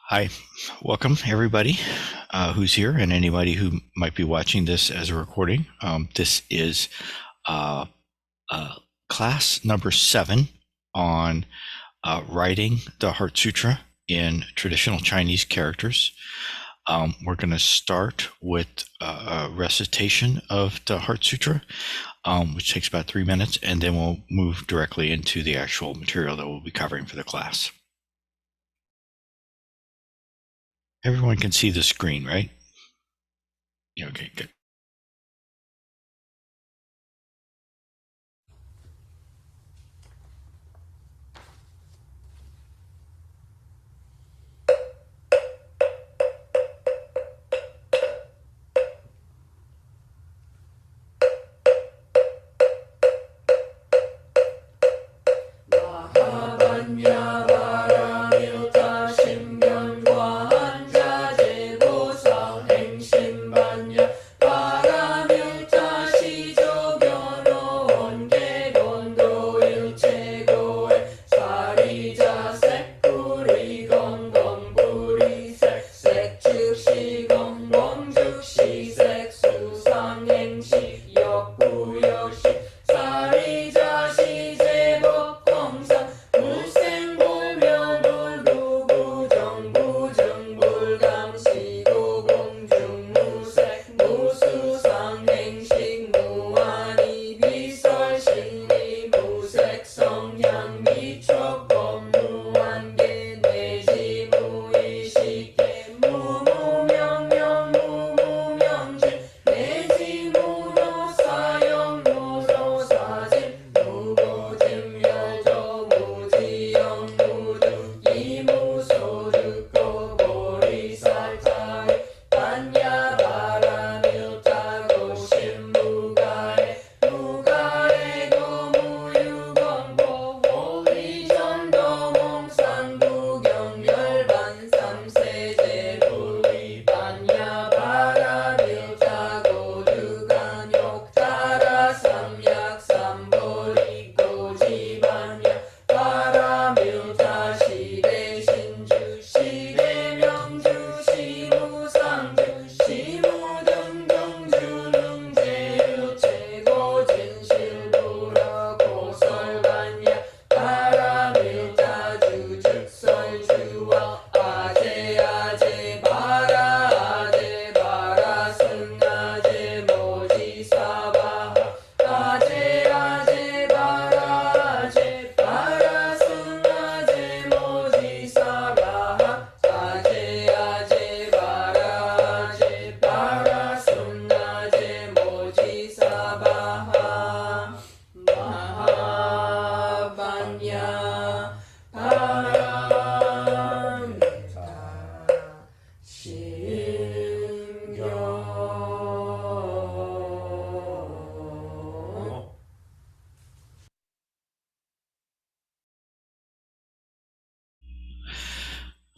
Hi, welcome everybody who's here and anybody who might be watching this as a recording. This is uh, class number 7 on writing the Heart Sutra in traditional Chinese characters. We're going to start with a recitation of the Heart Sutra, which takes about 3 minutes, and then we'll move directly into the actual material that we'll be covering for the class. Everyone can see the screen, right? Yeah, okay, good.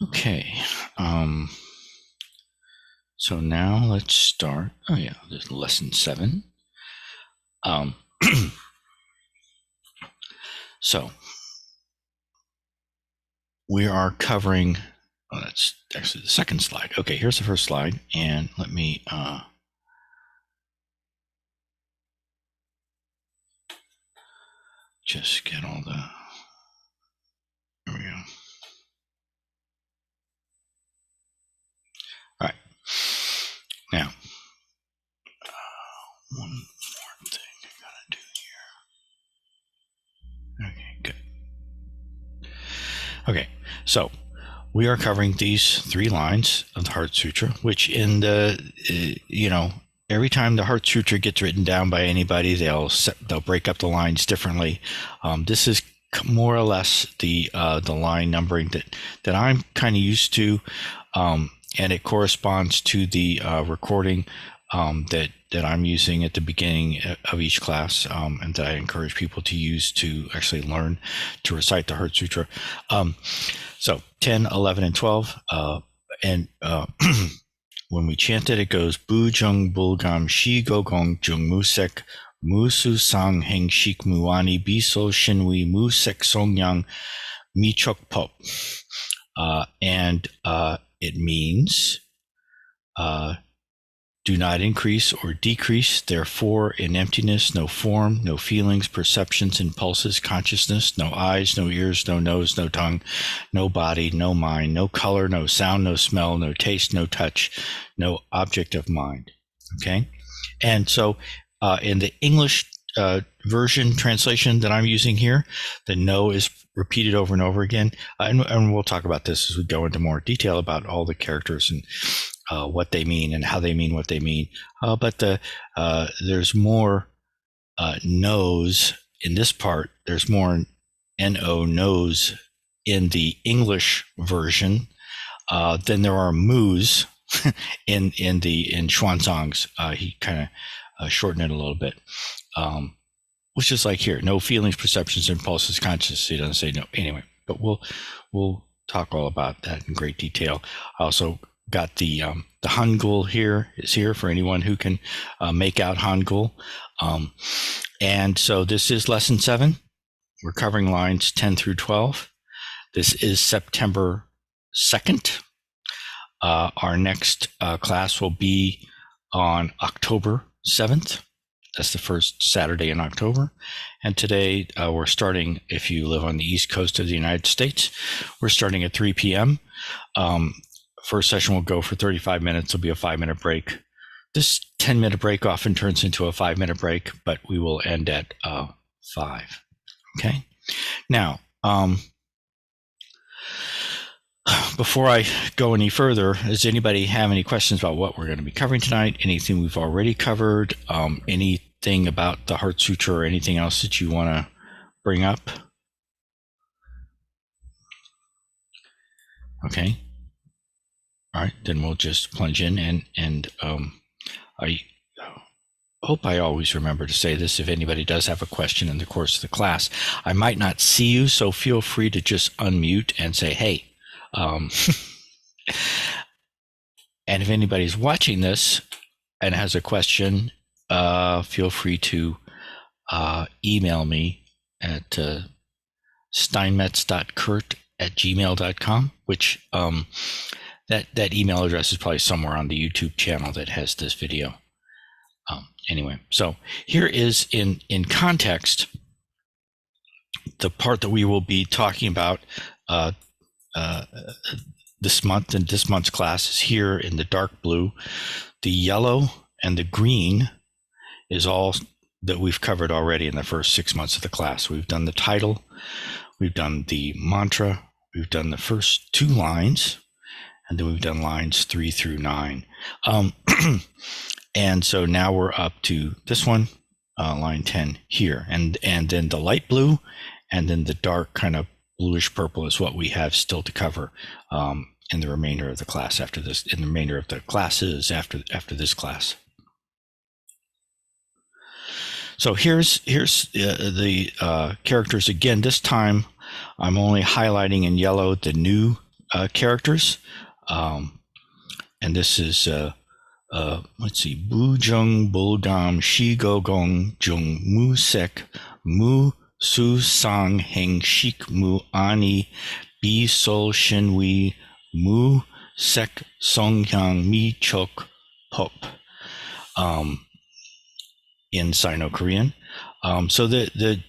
Okay, so now let's start. Oh yeah, there's lesson 7. So we are covering, oh, that's actually the second slide. Okay, here's the first slide, and let me just get all the, there we go. All right, now, one more thing I gotta do here. Okay, good. Okay, so we are covering these 3 lines of the Heart Sutra, which in the, every time the Heart Sutra gets written down by anybody, they'll break up the lines differently. This is more or less the line numbering that I'm kind of used to, and it corresponds to the recording that I'm using at the beginning of each class, and that I encourage people to use to actually learn to recite the Heart Sutra. So 10, 11, and 12, and when we chant it, it goes bu jeung bulgam shi go gong jung musek musu sang haeng shik muani biso shinwi musek song yang mi chok pop. and it means do not increase or decrease, therefore in emptiness, no form, no feelings, perceptions, impulses, consciousness, no eyes, no ears, no nose, no tongue, no body, no mind, no color, no sound, no smell, no taste, no touch, no object of mind. Okay? And so in the English version translation that I'm using here, the no is repeated over and over again. And we'll talk about this as we go into more detail about all the characters and what they mean and how they mean what they mean. But there's more no's in this part. There's more no no's in the English version than there are moos in Xuanzang's. He kind of shortened it a little bit. Which is like here, no feelings, perceptions, impulses, consciousness. He doesn't say no. Anyway, but we'll talk all about that in great detail. I also got the Hangul here is here for anyone who can make out Hangul. And so this is lesson 7. We're covering lines 10 through 12. This is September 2nd. Our next class will be on October 7th. That's the first Saturday in October. And today we're starting, if you live on the East Coast of the United States, we're starting at 3 p.m. First session will go for 35 minutes. There'll be a 5-minute break. This 10-minute break often turns into a 5-minute break, but we will end at 5. Okay? Now, before I go any further, does anybody have any questions about what we're going to be covering tonight? Anything we've already covered? Anything about the Heart Sutra or anything else that you want to bring up? Okay. All right, then we'll just plunge in, and I hope I always remember to say this. If anybody does have a question in the course of the class, I might not see you, so feel free to just unmute and say, hey. And if anybody's watching this and has a question, feel free to email me at steinmetz.kurt@gmail.com, which that email address is probably somewhere on the YouTube channel that has this video. Anyway, so here is in context the part that we will be talking about this month, and this month's class is here in the dark blue. The yellow and the green is all that we've covered already in the first 6 months of the class. We've done the title, we've done the mantra, we've done the first 2 lines, and then we've done lines 3 through 9. And so now we're up to this one, line 10 here, and then the light blue, and then the dark kind of bluish purple is what we have still to cover in the remainder of the class after this, in the remainder of the classes after this class. So here's the characters again. This time I'm only highlighting in yellow the new characters, and this is let's see, bu jeung buldam shi go gong jung mu saek mu su sang haeng shik mu ani bi sol shin wi mu saek seong hyang mi chok beop in Sino-Korean. So the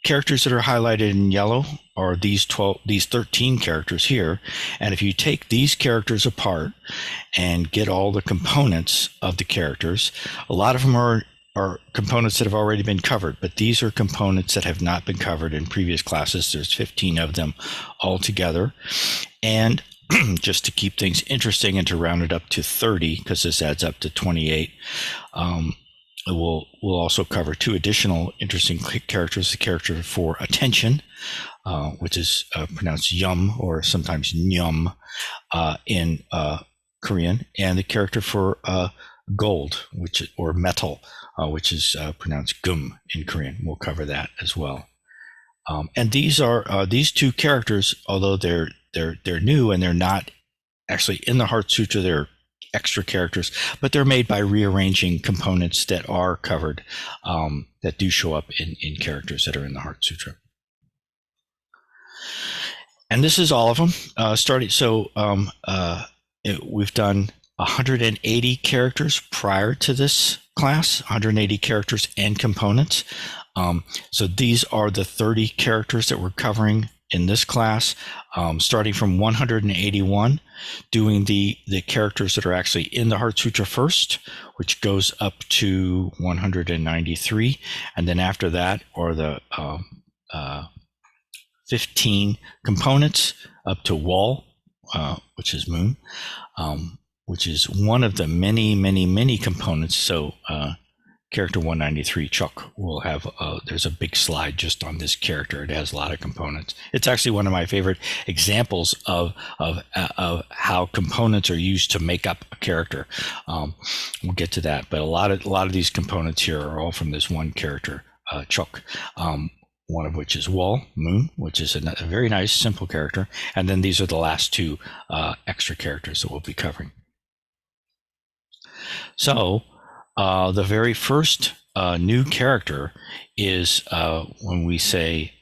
characters that are highlighted in yellow are these 13 characters here. And if you take these characters apart and get all the components of the characters, a lot of them are components that have already been covered, but these are components that have not been covered in previous classes. There's 15 of them altogether. And just to keep things interesting and to round it up to 30, because this adds up to 28, we'll also cover 2 additional interesting characters: the character for attention, which is pronounced yum or sometimes nyum in Korean, and the character for gold, or metal, which is pronounced gum in Korean. We'll cover that as well. And these are these 2 characters, although they're new and they're not actually in the Heart Sutra, they're extra characters, but they're made by rearranging components that are covered, that do show up in characters that are in the Heart Sutra. And this is all of them starting. So we've done 180 characters prior to this class, 180 characters and components. So these are the 30 characters that we're covering in this class, starting from 181, doing the characters that are actually in the Heart Sutra first, which goes up to 193. And then after that are the 15 components up to wall, which is moon, which is one of the many components. So character 193, chok, will have, there's a big slide just on this character. It has a lot of components. It's actually one of my favorite examples of how components are used to make up a character. We'll get to that, but a lot of these components here are all from this one character, chok. One of which is wall, moon, which is a very nice, simple character. And then these are the last two extra characters that we'll be covering. So the very first new character is when we say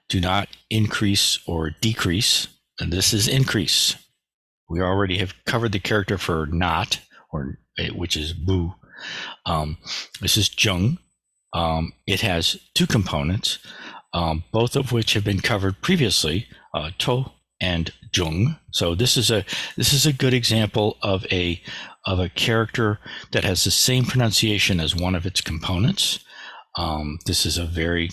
do not increase or decrease, and this is increase. We already have covered the character for not, or which is bu. This is jeung. It has two components, both of which have been covered previously, to and jeung. So this is a good example of a character that has the same pronunciation as one of its components. This is a very,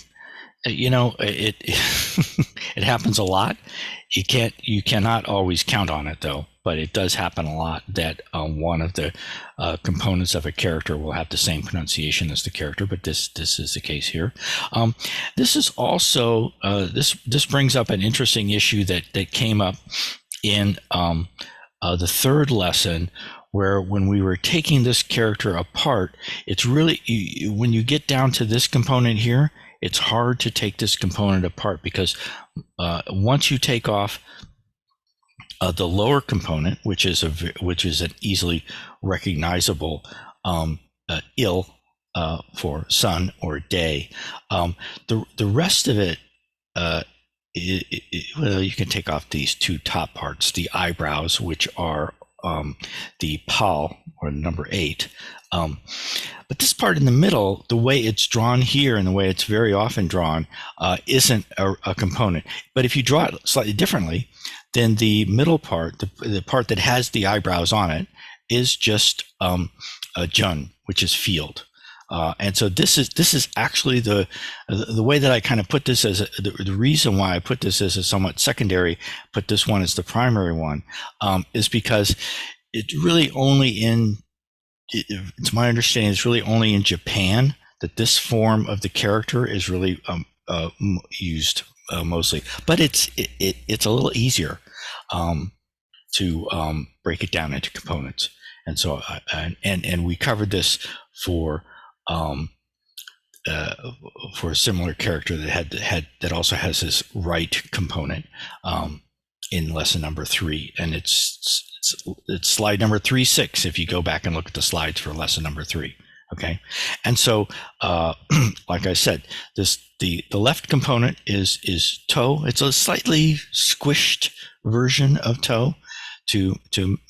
it it happens a lot. You cannot always count on it though, but it does happen a lot that one of the components of a character will have the same pronunciation as the character, but this is the case here. This is also this brings up an interesting issue that came up in the third lesson, where when we were taking this character apart, it's really, when you get down to this component here, it's hard to take this component apart, because once you take off the lower component, which is an easily recognizable il for sun or day, the rest of it, well, you can take off these two top parts, the eyebrows, which are the pal, or number 8. But this part in the middle, the way it's drawn here and the way it's very often drawn, isn't a component. But if you draw it slightly differently, then the middle part, the part that has the eyebrows on it, is just a jeung, which is field. And so this is actually the way that I kind of put this as the reason why I put this as a somewhat secondary, put this one as the primary one, is because it's really only it's my understanding, it's really only in Japan that this form of the character is really used mostly. But it's a little easier to break it down into components. And so and we covered this for a similar character that also has this right component in lesson number 3, and it's slide number 36 if you go back and look at the slides for lesson number 3. Okay, and so like I said, the left component is toe. It's a slightly squished version of toe to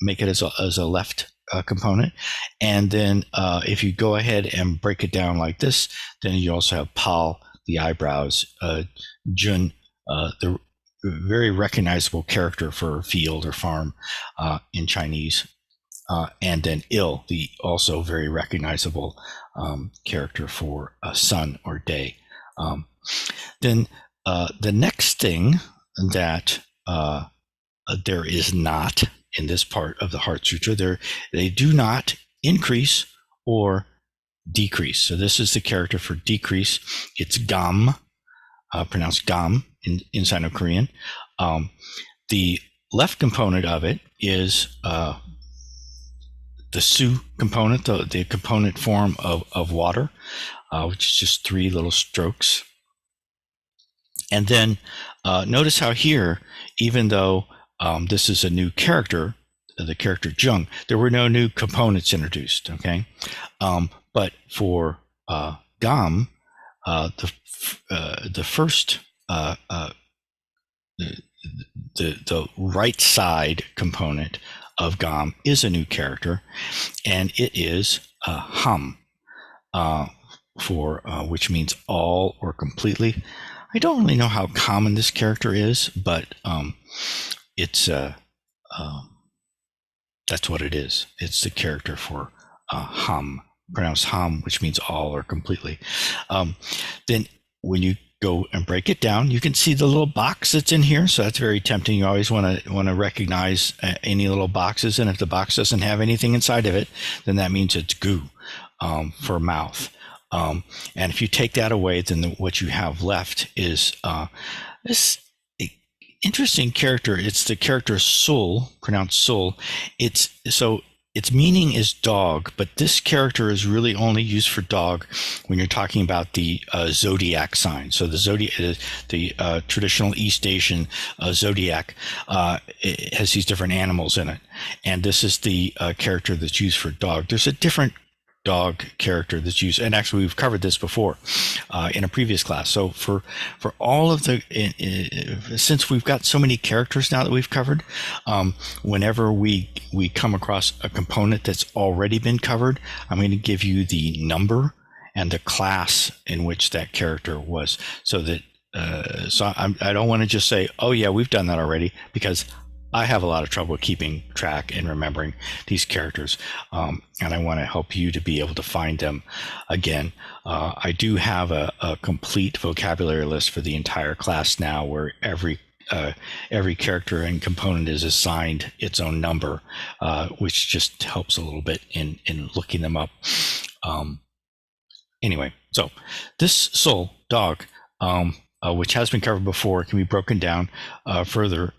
make it as a left component. And then if you go ahead and break it down like this, then you also have pal, the eyebrows, jun, the very recognizable character for field or farm in Chinese, and then il, the also very recognizable character for sun or day. Then the next thing that there is not in this part of the Heart Sutra, they do not increase or decrease. So this is the character for decrease. It's gam, pronounced gam in Sino-Korean. The left component of it is the su component, the component form of water, which is just 3 little strokes. And then notice how here, even though this is a new character, the character jeung, there were no new components introduced, okay? But for gam, the first the right side component of gam is a new character, and it is ham, which means all or completely. I don't really know how common this character is, but it's that's what it is. It's the character for ham, pronounced ham, which means all or completely. Then when you go and break it down, you can see the little box that's in here. So that's very tempting. You always want to recognize any little boxes, and if the box doesn't have anything inside of it, then that means it's gu, for mouth. And if you take that away, then what you have left is this interesting character. It's the character sul, pronounced sul. Its meaning is dog, but this character is really only used for dog when you're talking about the zodiac sign. So the zodiac, the traditional East Asian zodiac, it has these different animals in it, and this is the character that's used for dog. There's a different dog character that's used, and actually we've covered this before in a previous class. So for all of the since we've got so many characters now that we've covered, whenever we come across a component that's already been covered, I'm going to give you the number and the class in which that character was, so that I don't want to just say, oh yeah, we've done that already, because I have a lot of trouble keeping track and remembering these characters, and I want to help you to be able to find them again. I do have a complete vocabulary list for the entire class now, where every character and component is assigned its own number, which just helps a little bit in looking them up. Anyway, so this sul, dog, which has been covered before, can be broken down further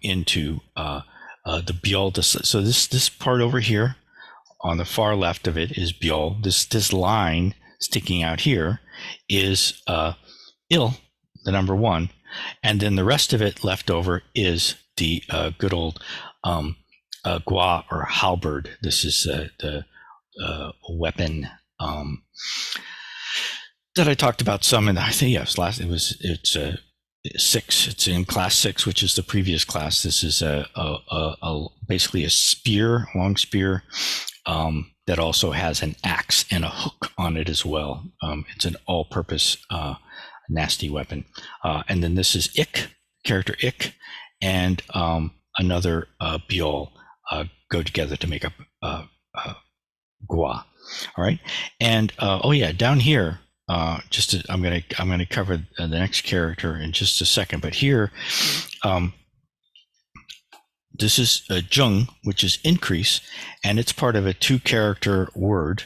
into the beol. So this part over here on the far left of it is beol. This line sticking out here is il, the number 1, and then the rest of it left over is the good old gua, or halberd. This is the weapon that I talked about some in, I think, yes, it's 6. It's in class 6, which is the previous class. This is basically a spear, long spear, that also has an axe and a hook on it as well. It's an all-purpose nasty weapon. And then this is ik, character ik, and another beol go together to make up gua. All right, and oh yeah, down here. I'm gonna cover the next character in just a second, but here, this is a jeung, which is increase, and it's part of a 2-character word.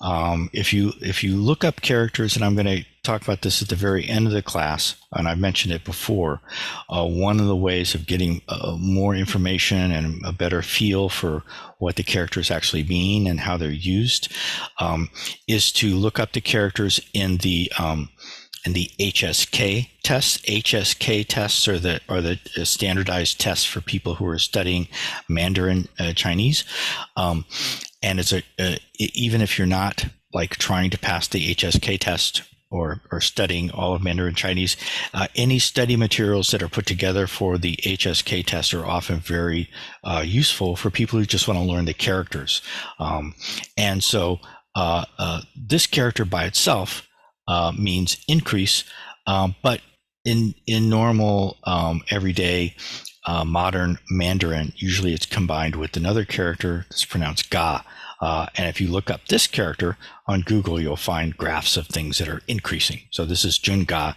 If you look up characters, and I'm going to talk about this at the very end of the class, and I've mentioned it before, one of the ways of getting more information and a better feel for what the characters actually mean and how they're used, is to look up the characters in the HSK tests. HSK tests are the standardized tests for people who are studying Mandarin Chinese. And it's even if you're not like trying to pass the HSK test or studying all of Mandarin Chinese, any study materials that are put together for the HSK test are often very useful for people who just want to learn the characters. And so this character by itself means increase, but in normal everyday modern Mandarin, usually it's combined with another character that's pronounced ga. And if you look up this character on Google, you'll find graphs of things that are increasing. So this is jung ga,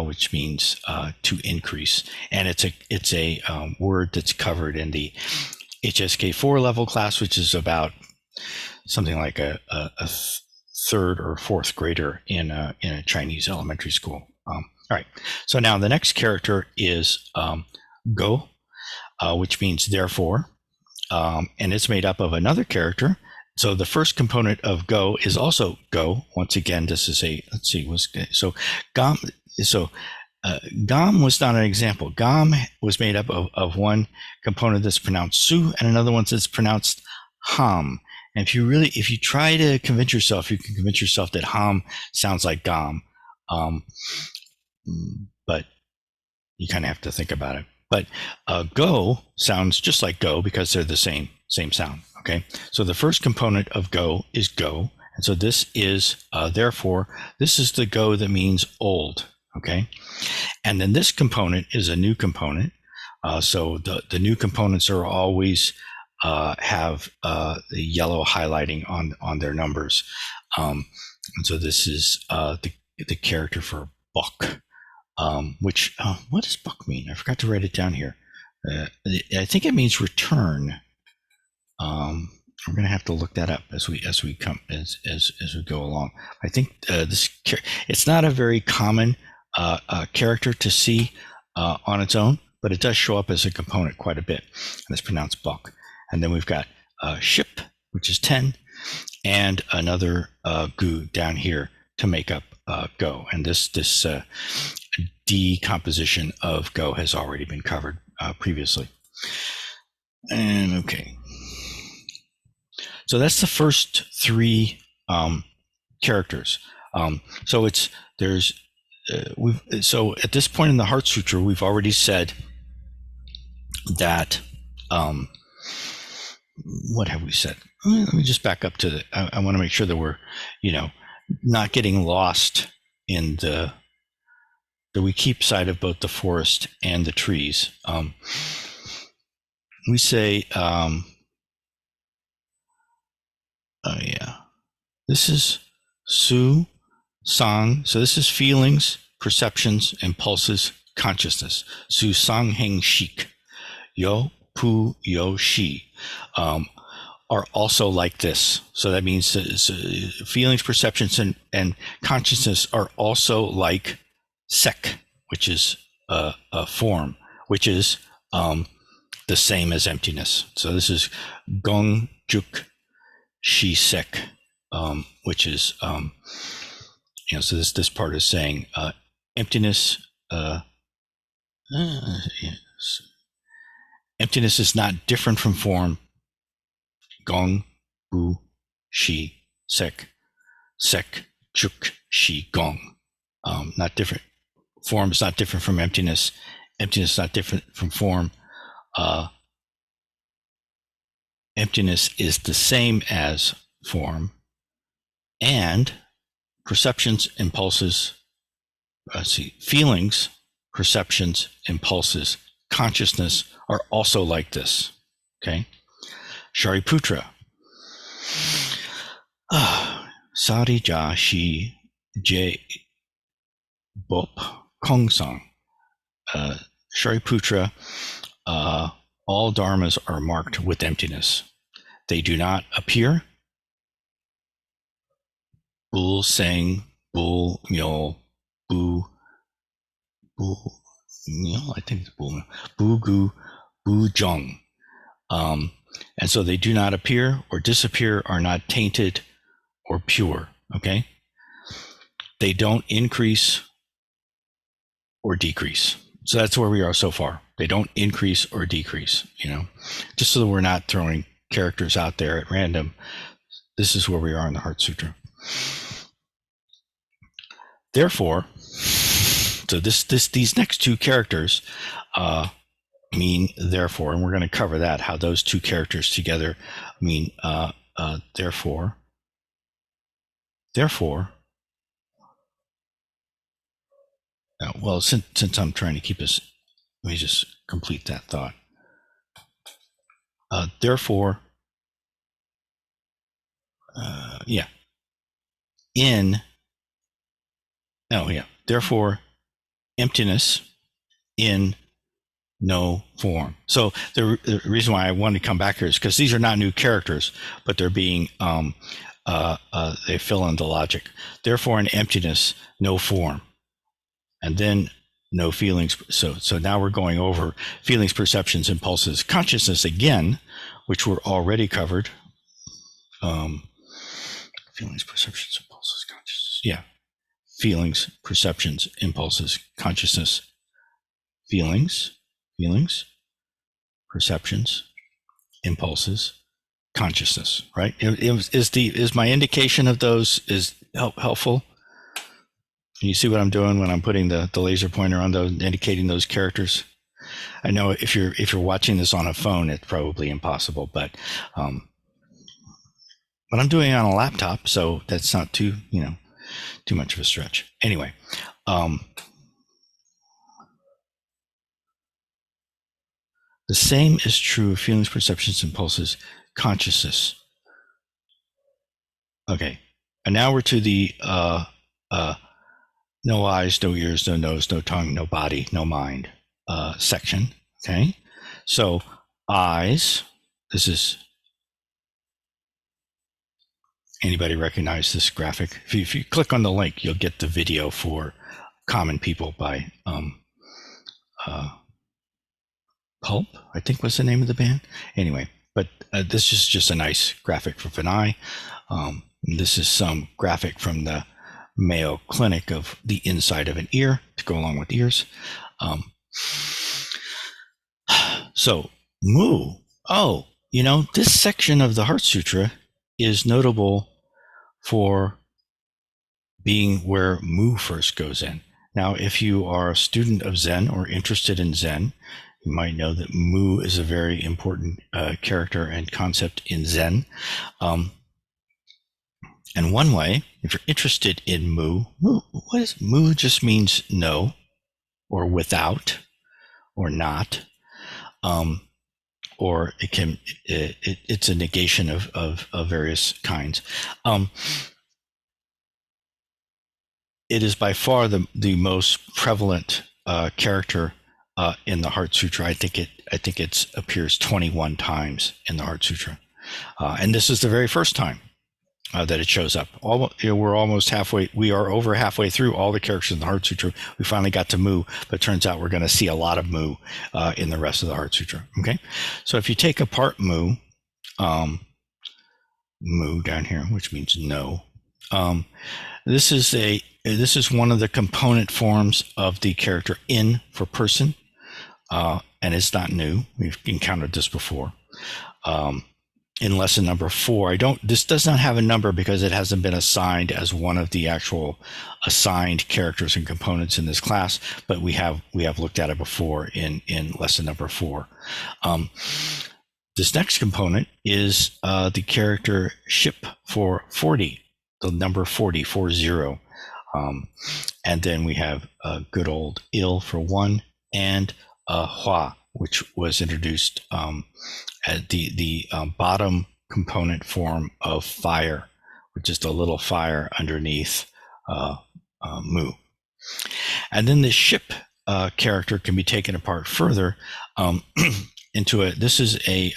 which means to increase, and it's a word that's covered in the HSK4 level class, which is about something like a third or fourth grader in a Chinese elementary school. All right. So now the next character is go, which means therefore, and it's made up of another character. So the first component of go is also go. Once again, this is gam. So gam was not an example. Gam was made up of one component that's pronounced su and another one that's pronounced ham. And if you try to convince yourself, you can convince yourself that ham sounds like gam, but you kind of have to think about it. But go sounds just like go because they're the same sound. Okay, so the first component of go is go, and so this is therefore this is the go that means old. Okay, and then this component is a new component. So the new components are always have the yellow highlighting on their numbers. And so this is the character for buck, which what does buck mean? I forgot to write it down here. I think it means return. We're going to have to look that up as we come as we go along. I think it's not a very common character to see on its own, but it does show up as a component quite a bit, and it's pronounced buck. And then we've got ship, which is 10, and another gu down here to make up go. And this decomposition of go has already been covered previously. And okay, so that's the first three characters. So it's so at this point in the Heart Sutra, we've already said that. What have we said? Let me just back up to I want to make sure that we're, not getting lost in that we keep sight of both the forest and the trees. We say, this is su, sang. So this is feelings, perceptions, impulses, consciousness. Su, sang, haeng, shik. Yo, pu, yo, shi. Are also like this. So that means feelings, perceptions, and consciousness are also like saek, which is a form, which is the same as emptiness. So this is gong, juk, shi, saek, which is, so this part is saying emptiness. Emptiness is not different from form. Gong, bu, shi, saek, saek, juk, shi, gong. Not different. Form is not different from emptiness. Emptiness is not different from form. Emptiness is the same as form. And perceptions, impulses, feelings, perceptions, impulses, consciousness are also like this. Okay? Shariputra. Sari ja shi je beop kong sang. Shariputra, all dharmas are marked with emptiness. They do not appear. Bul seng, bul myo, bu myo, I think it's bul, bu gu, bu jeung. And so they do not appear or disappear, are not tainted or pure. Okay. They don't increase or decrease. So that's where we are so far. They don't increase or decrease, just so that we're not throwing characters out there at random. This is where we are in the Heart Sutra. Therefore, so these next two characters mean therefore, and we're going to cover that, how those two characters together mean therefore. Well, since I'm trying to keep us, let me just complete that thought. Therefore, therefore, emptiness in no form. So the reason why I wanted to come back here is because these are not new characters, but they're being they fill in the logic. Therefore, in emptiness, no form, and then no feelings. So now we're going over feelings, perceptions, impulses, consciousness again, which were already covered. Feelings, perceptions, impulses, consciousness. Yeah, feelings, perceptions, impulses, consciousness, feelings, perceptions, impulses, consciousness. Right? Is my indication of those is helpful? Can you see what I'm doing when I'm putting the laser pointer on those, indicating those characters? I know if you're watching this on a phone, it's probably impossible, but I'm doing it on a laptop, so that's not too much of a stretch. Anyway, the same is true of feelings, perceptions, impulses, consciousness. Okay, and now we're to the no eyes, no ears, no nose, no tongue, no body, no mind section. Okay, so eyes. This is, anybody recognize this graphic? If you click on the link, you'll get the video for Common People by Pulp, I think was the name of the band. Anyway, but this is just a nice graphic for an eye. This is some graphic from the Mayo Clinic of the inside of an ear to go along with ears. So mu. Oh, this section of the Heart Sutra is notable for being where mu first goes in. Now, if you are a student of Zen or interested in Zen, you might know that mu is a very important character and concept in Zen. And one way, if you're interested in mu, what is mu? Just means no, or without, or not, or it's a negation of various kinds. It is by far the most prevalent character in the Heart Sutra. I think it appears 21 times in the Heart Sutra, and this is the very first time that it shows up. We're almost halfway. We are over halfway through all the characters in the Heart Sutra. We finally got to mu, but it turns out we're going to see a lot of mu in the rest of the Heart Sutra. Okay, so if you take apart mu, mu down here, which means no. This is one of the component forms of the character in for person, and it's not new. We've encountered this before. In lesson number 4, this does not have a number because it hasn't been assigned as one of the actual assigned characters and components in this class, but we have looked at it before in lesson number 4. This next component is the character ship for 40, the number 40, 40. And then we have good old il for 1, and hua, which was introduced at the bottom component form of fire, which is the little fire underneath mu. And then the ship character can be taken apart further into this is a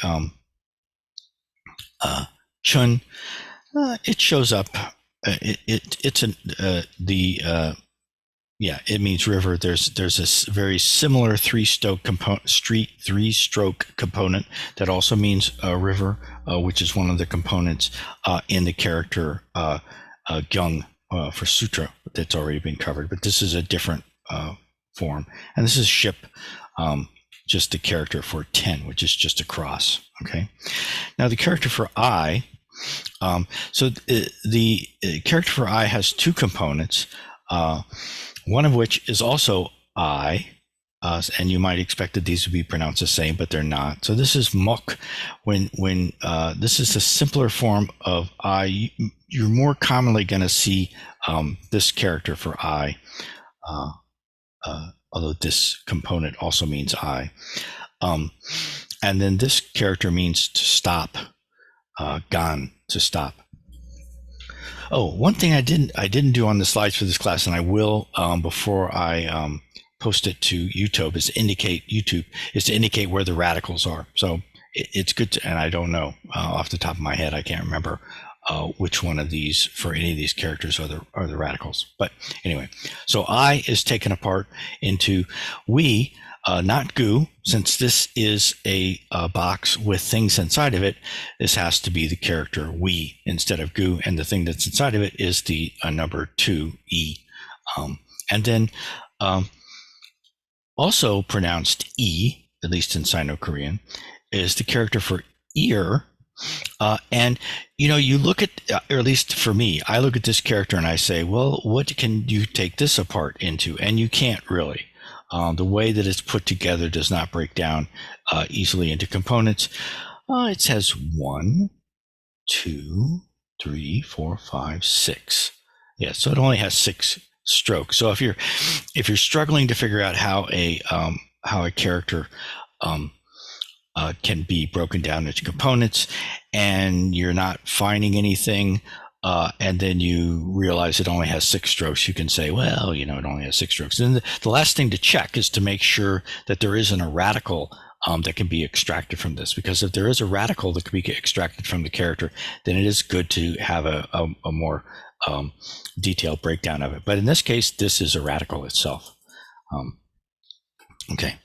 chun. It shows up. It means river. There's a very similar three-stroke component that also means river, which is one of the components in the character jeung for sutra that's already been covered. But this is a different form, and this is ship, just the character for 10, which is just a cross. Okay. Now the character for I. So the character for I has 2 components. One of which is also I, and you might expect that these would be pronounced the same, but they're not. So this is mok. When this is the simpler form of I, you're more commonly going to see this character for I, although this component also means I. And then this character means to stop, gan, to stop. Oh, one thing I didn't do on the slides for this class, and I will before I post it to YouTube, is to indicate where the radicals are. So it's good to, and I don't know off the top of my head, I can't remember which one of these for any of these characters are the radicals. But anyway, so I is taken apart into we, not gu. Since this is a box with things inside of it, this has to be the character we instead of gu, and the thing that's inside of it is the number 2 e, and then also pronounced e, at least in Sino-Korean, is the character for ear. And you look at, or at least for me, I look at this character and I say, well, what can you take this apart into? And you can't really. The way that it's put together does not break down easily into components. It says 1, 2, 3, 4, 5, 6. Yeah, so it only has 6 strokes. So if you're struggling to figure out how a character can be broken down into components, and you're not finding anything, and then you realize it only has 6 strokes, you can say, well, it only has 6 strokes. And the last thing to check is to make sure that there isn't a radical that can be extracted from this, because if there is a radical that can be extracted from the character, then it is good to have a more detailed breakdown of it. But in this case, this is a radical itself. Okay.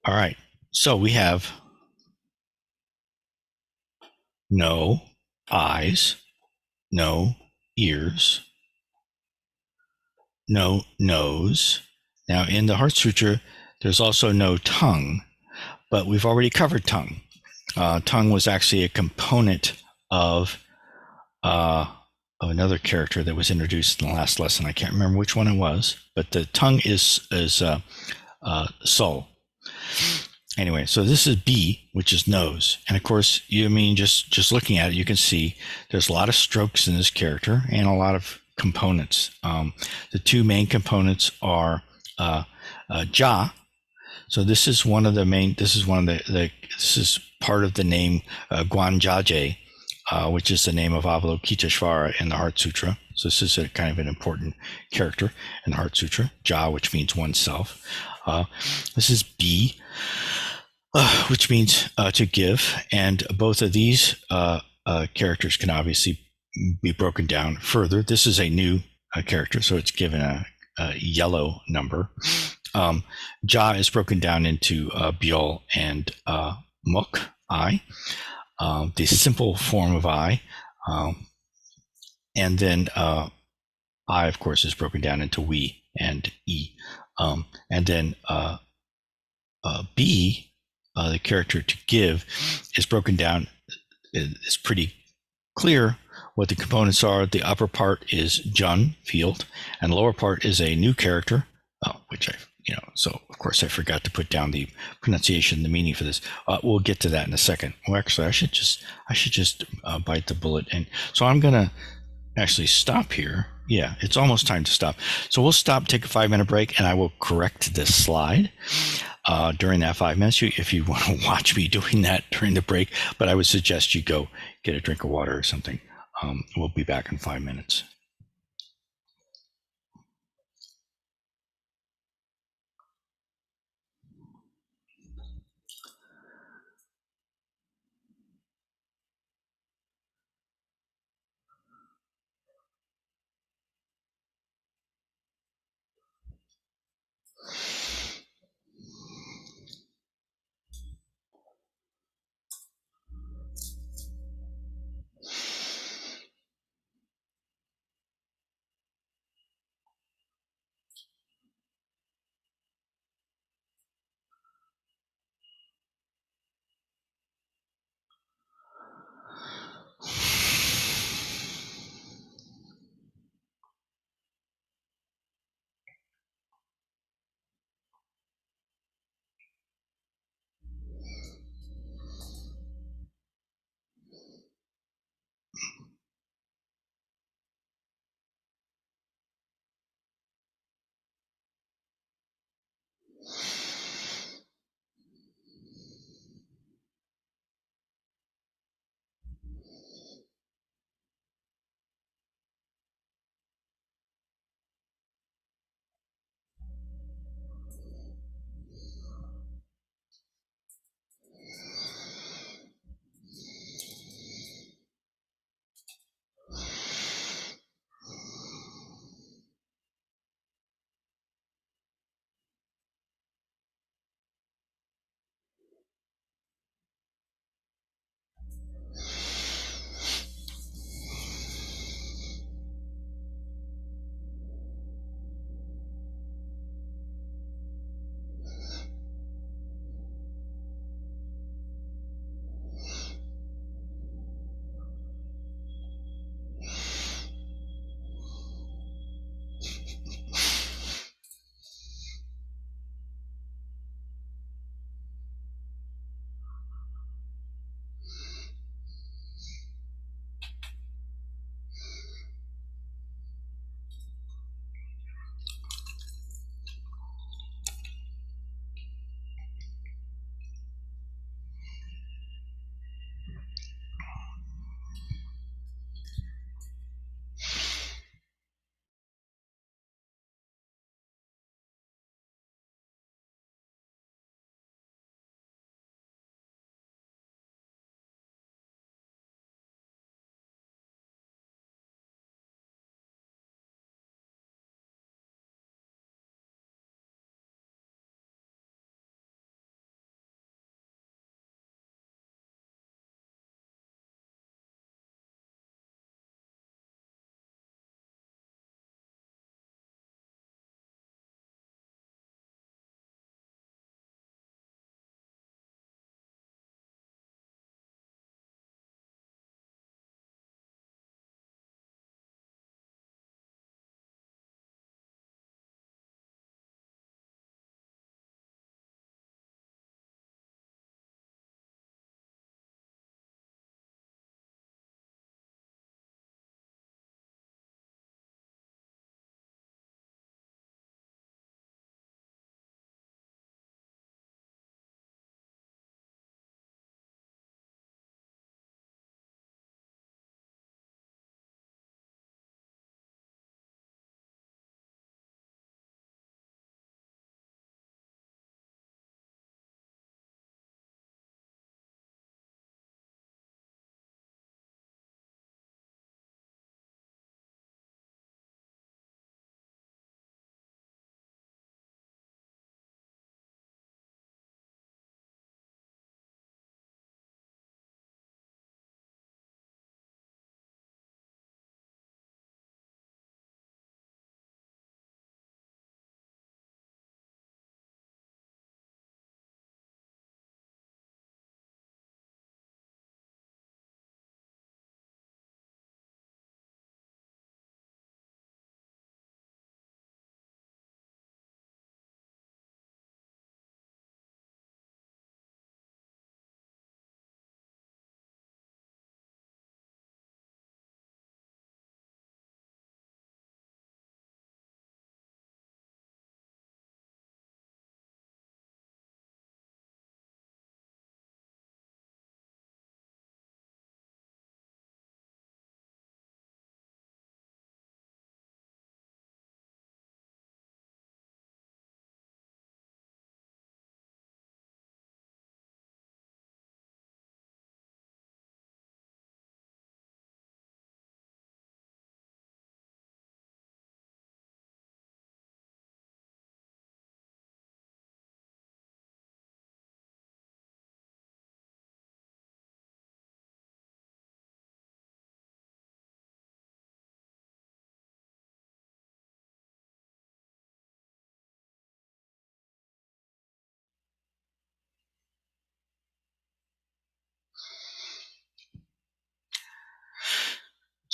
All right. So we have no eyes, no ears, no nose. Now, in the Heart Sutra, there's also no tongue, but we've already covered tongue. Tongue was actually a component of another character that was introduced in the last lesson. I can't remember which one it was, but the tongue is soul. Anyway, so this is B, which is nose. And of course, just looking at it, you can see there's a lot of strokes in this character and a lot of components. The 2 main components are ja. So this is one of the main, this is part of the name Guanjaje, which is the name of Avalokiteshvara in the Heart Sutra. So this is a kind of an important character in the Heart Sutra. Ja, which means oneself. This is B, which means to give. And both of these characters can obviously be broken down further. This is a new character, so it's given a yellow number. Ja is broken down into Biol and Muk, I, the simple form of I. And then I, of course, is broken down into we and E. And then B, the character to give, is broken down. It's pretty clear what the components are. The upper part is jeung, field, and the lower part is a new character, which so of course I forgot to put down the pronunciation, the meaning for this. We'll get to that in a second. Well, actually, I should just bite the bullet. And so I'm gonna actually stop here. Yeah, it's almost time to stop. So we'll stop, take a 5-minute break, and I will correct this slide during that 5 minutes, if you want to watch me doing that during the break. But I would suggest you go get a drink of water or something. We'll be back in 5 minutes.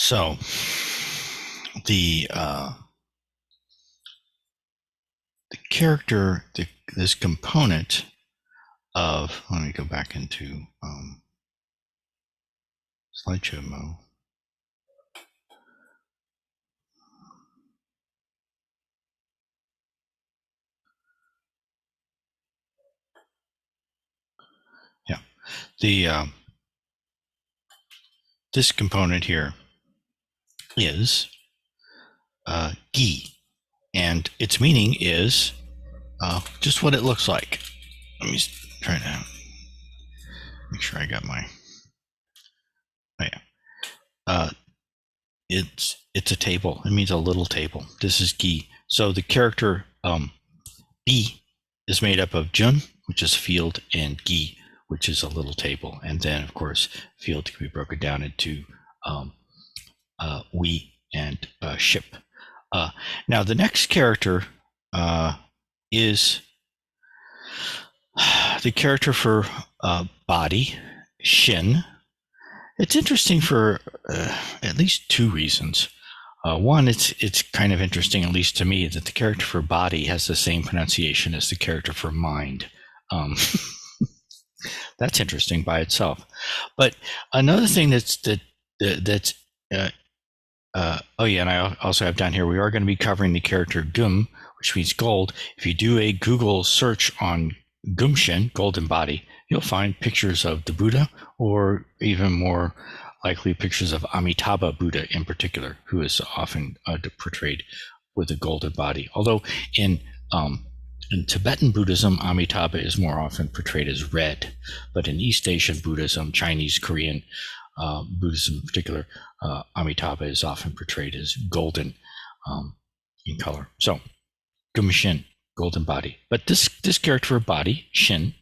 So the character, this component of, let me go back into slideshow mode. Yeah, the this component here is gi, and its meaning is just what it looks like. Let me try to make sure I got my. Oh yeah, it's a table. It means a little table. This is gi. So the character bi is made up of jung, which is field, and gi, which is a little table. And then, of course, field can be broken down into we and ship. Now, the next character is the character for body, shin. It's interesting for at least two reasons. One, it's kind of interesting, at least to me, that the character for body has the same pronunciation as the character for mind. That's interesting by itself. But another thing that's oh yeah, and I also have down here, we are going to be covering the character gum, which means gold. If you do a Google search on gumshin, golden body, you'll find pictures of the Buddha, or even more likely pictures of Amitabha Buddha in particular, who is often portrayed with a golden body. Although in Tibetan Buddhism, Amitabha is more often portrayed as red, but in East Asian Buddhism, Chinese, Korean Buddhism in particular, Amitabha is often portrayed as golden in color. So, gumshin, golden body. But this character of body, shin,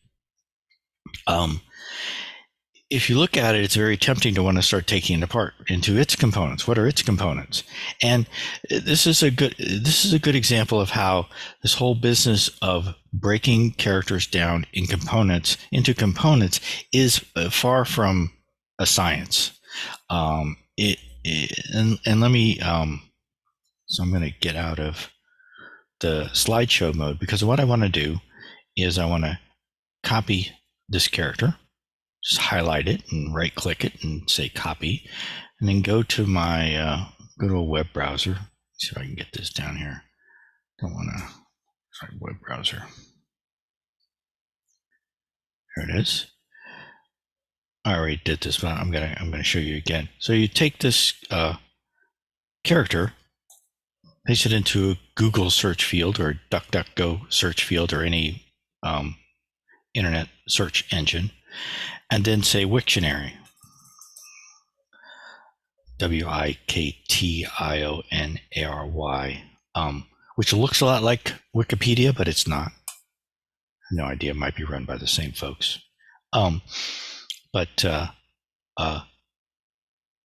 if you look at it, it's very tempting to want to start taking it apart into its components. What are its components? And this is a good example of how this whole business of breaking characters down in components into components is far from a science. And let me so I'm going to get out of the slideshow mode, because what I want to do is I want to copy this character, just highlight it and right click it and say copy, and then go to my go to a web browser. Let's see if I can get this down here. Don't want to, sorry, web browser. There it is. I already did this, but I'm gonna show you again. So you take this character, paste it into a Google search field or DuckDuckGo search field or any internet search engine, and then say Wiktionary, Wiktionary, which looks a lot like Wikipedia, but it's not. No idea, it might be run by the same folks.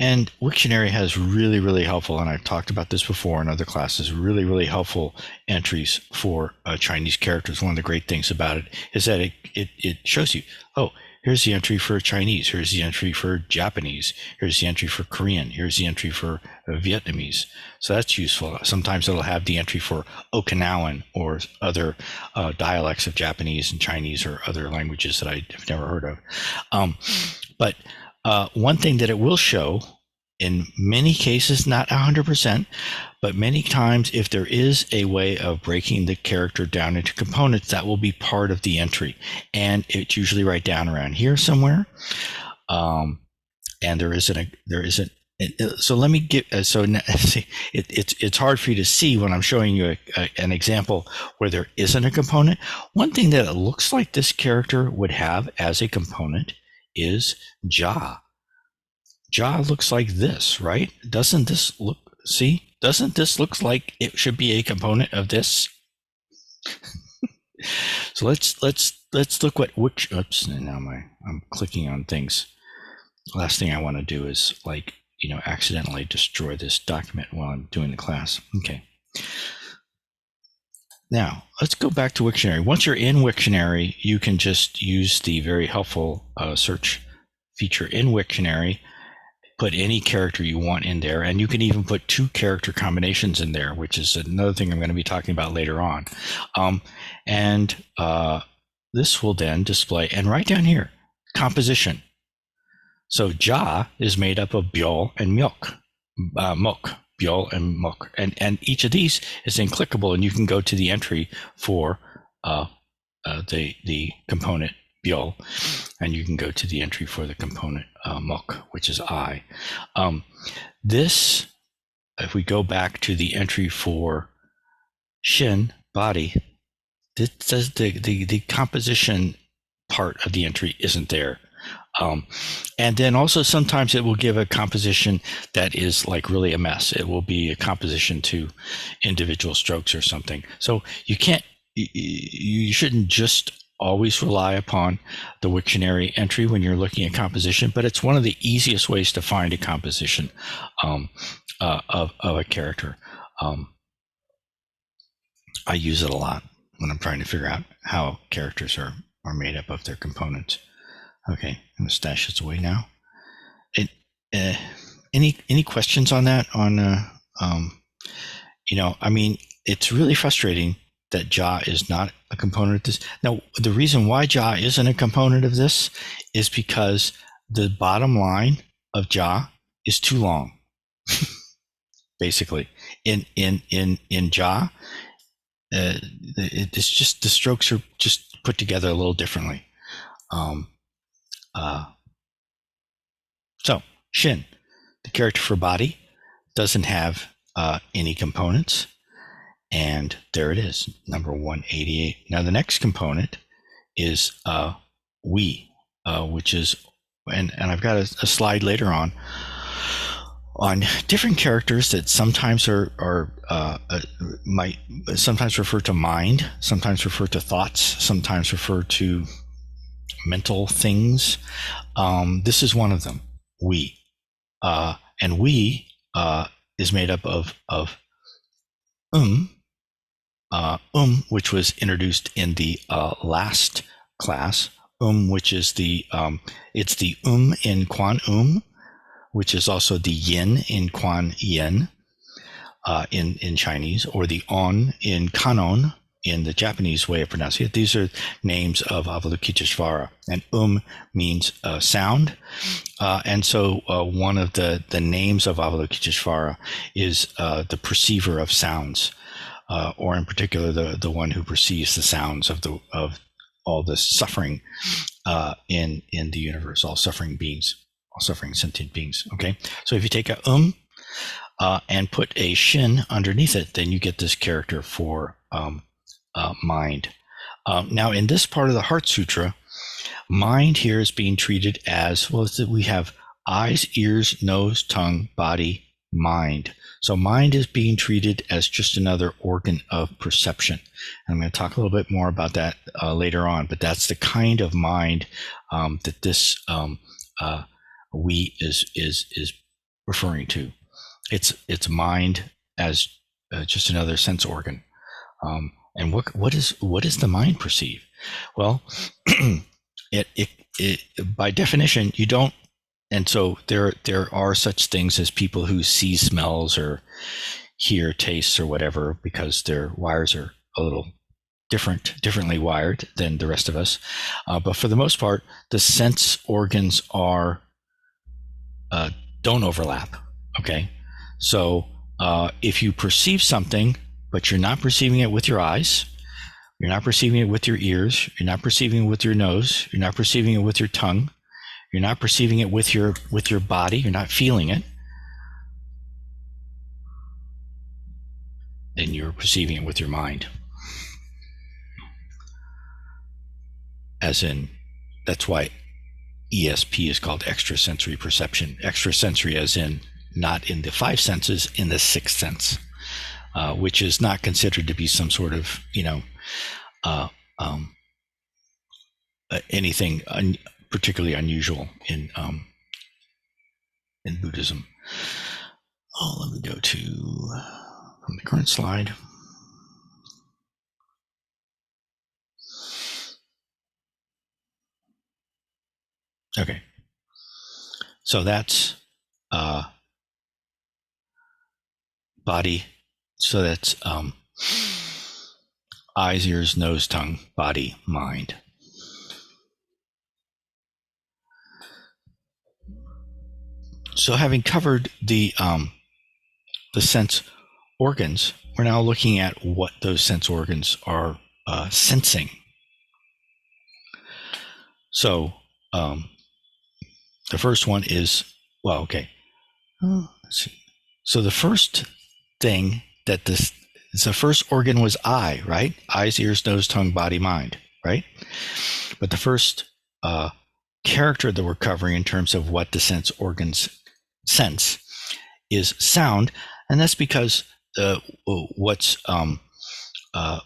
And Wiktionary has really, really helpful, and I've talked about this before in other classes, really, really helpful entries for Chinese characters. One of the great things about it is that it shows you, oh, here's the entry for Chinese, here's the entry for Japanese, here's the entry for Korean, here's the entry for Vietnamese. So that's useful. Sometimes it'll have the entry for Okinawan or other dialects of Japanese and Chinese or other languages that I've never heard of. But one thing that it will show, in many cases, not 100%, but many times, if there is a way of breaking the character down into components, that will be part of the entry. And it's usually right down around here somewhere. And there isn't. So let me get, it's hard for you to see when I'm showing you an example where there isn't a component. One thing that it looks like this character would have as a component is ja. Ja looks like this, right? Doesn't this look like it should be a component of this? So let's look what oops, and now I'm clicking on things. Last thing I want to do is accidentally destroy this document while I'm doing the class. Okay. Now, let's go back to Wiktionary. Once you're in Wiktionary, you can just use the very helpful search feature in Wiktionary put any character you want in there, and you can even put 2 character combinations in there, which is another thing I'm going to be talking about later on. And this will then display, and right down here, composition. So ja is made up of byol and mok, byol and mok, and each of these is then clickable, and you can go to the entry for the component byol, and you can go to the entry for the component mok, which is I. This, if we go back to the entry for shin, body, this says the composition part of the entry isn't there. And then also sometimes it will give a composition that is like really a mess. It will be a composition to individual strokes or something. So you shouldn't just always rely upon the Wiktionary entry when you're looking at composition, but it's one of the easiest ways to find a composition of a character. I use it a lot when I'm trying to figure out how characters are made up of their components. Okay, I'm gonna stash this away now. Any questions on that? I mean, it's really frustrating that ja is not a component of this. Now, the reason why ja isn't a component of this is because the bottom line of ja is too long. Basically, in ja, it's just the strokes are just put together a little differently. So shin, the character for body, doesn't have any components, and there it is, number 188. Now the next component is we, which is, and I've got a slide later on different characters that sometimes might sometimes refer to mind, sometimes refer to thoughts, sometimes refer to mental things. This is one of them, we. And we is made up of which was introduced in the last class, which is it's the in quan, which is also the yin in quan yin in Chinese, or the on in kanon in the Japanese way of pronouncing it. These are names of Avalokiteshvara, and means sound. And so one of the names of Avalokiteshvara is the perceiver of sounds, or in particular the one who perceives the sounds of all the suffering in the universe, all suffering beings, all suffering sentient beings. Okay, so if you take a and put a shin underneath it, then you get this character for mind. Now, in this part of the Heart Sutra, mind here is being treated as, well, we have eyes, ears, nose, tongue, body, mind. So mind is being treated as just another organ of perception. And I'm going to talk a little bit more about that later on, but that's the kind of mind that this we is referring to. It's mind as just another sense organ. And what is the mind perceive? Well, it by definition you don't. And so there are such things as people who see smells or hear tastes or whatever, because their wires are a little differently wired than the rest of us. But for the most part, the sense organs are don't overlap. Okay, so if you perceive something, but you're not perceiving it with your eyes, you're not perceiving it with your ears, you're not perceiving it with your nose, you're not perceiving it with your tongue, you're not perceiving it with your body, you're not feeling it, then you're perceiving it with your mind. As in, that's why ESP is called extrasensory perception. Extrasensory as in not in the 5 senses, in the 6th sense, which is not considered to be some sort of, anything particularly unusual in Buddhism. Let me go to from the current slide. Okay, so that's body. So that's eyes, ears, nose, tongue, body, mind. So having covered the sense organs, we're now looking at what those sense organs are sensing. So the first one is, well, okay. Let's see. So the first thing that the first organ was eye, right? Eyes, ears, nose, tongue, body, mind, right? But the first character that we're covering in terms of what the sense organs sense is sound, and that's because what's the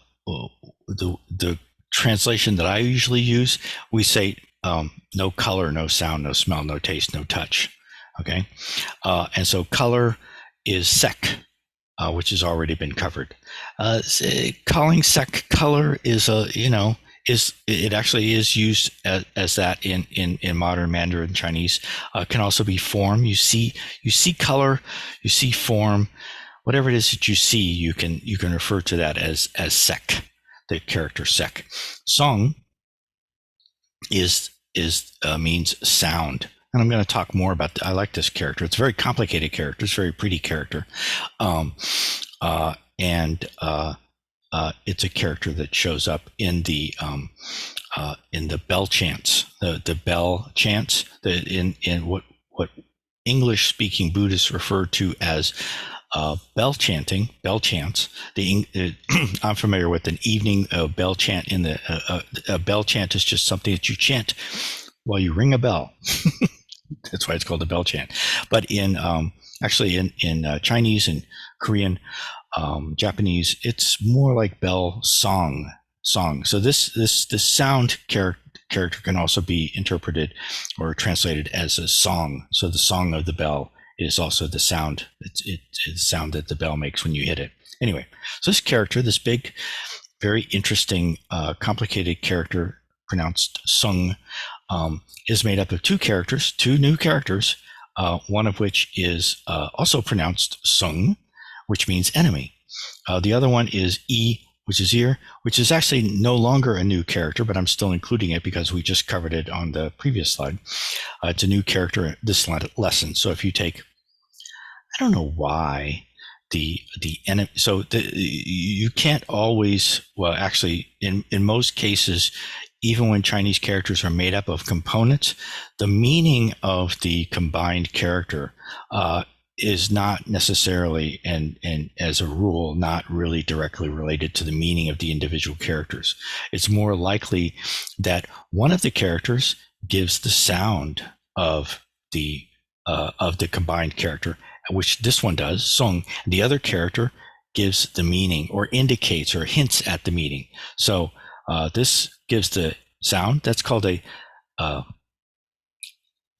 translation that I usually use, we say no color, no sound, no smell, no taste, no touch. Okay, and so color is saek, which has already been covered. Calling saek color is it actually is used as that in modern Mandarin Chinese. Can also be form. You see color, you see form, whatever it is that you see, you can refer to that as saek, the character saek. Seong means sound. And I'm going to talk more about I like this character. It's a very complicated character. It's a very pretty character. It's a character that shows up in the bell chants, the bell chants, in what English speaking Buddhists refer to as bell chanting, bell chants. I'm familiar with an evening bell chant. A bell chant is just something that you chant while you ring a bell. That's why it's called a bell chant. But in Chinese and Korean, Japanese, it's more like bell song. So this sound character can also be interpreted or translated as a song. So the song of the bell is also the sound. It's the sound that the bell makes when you hit it. Anyway, so this character, this big, very interesting, complicated character pronounced sung, is made up of two new characters, one of which is also pronounced sung, which means enemy. The other one is e, which is ear, which is actually no longer a new character, but I'm still including it because we just covered it on the previous slide. It's a new character this lesson. So if you take, I don't know why the enemy, so you can't always, well, actually, in most cases, even when Chinese characters are made up of components, the meaning of the combined character is not necessarily, and as a rule, not really directly related to the meaning of the individual characters. It's more likely that one of the characters gives the sound of the combined character, which this one does, song. The other character gives the meaning or indicates or hints at the meaning. So this gives the sound. That's called a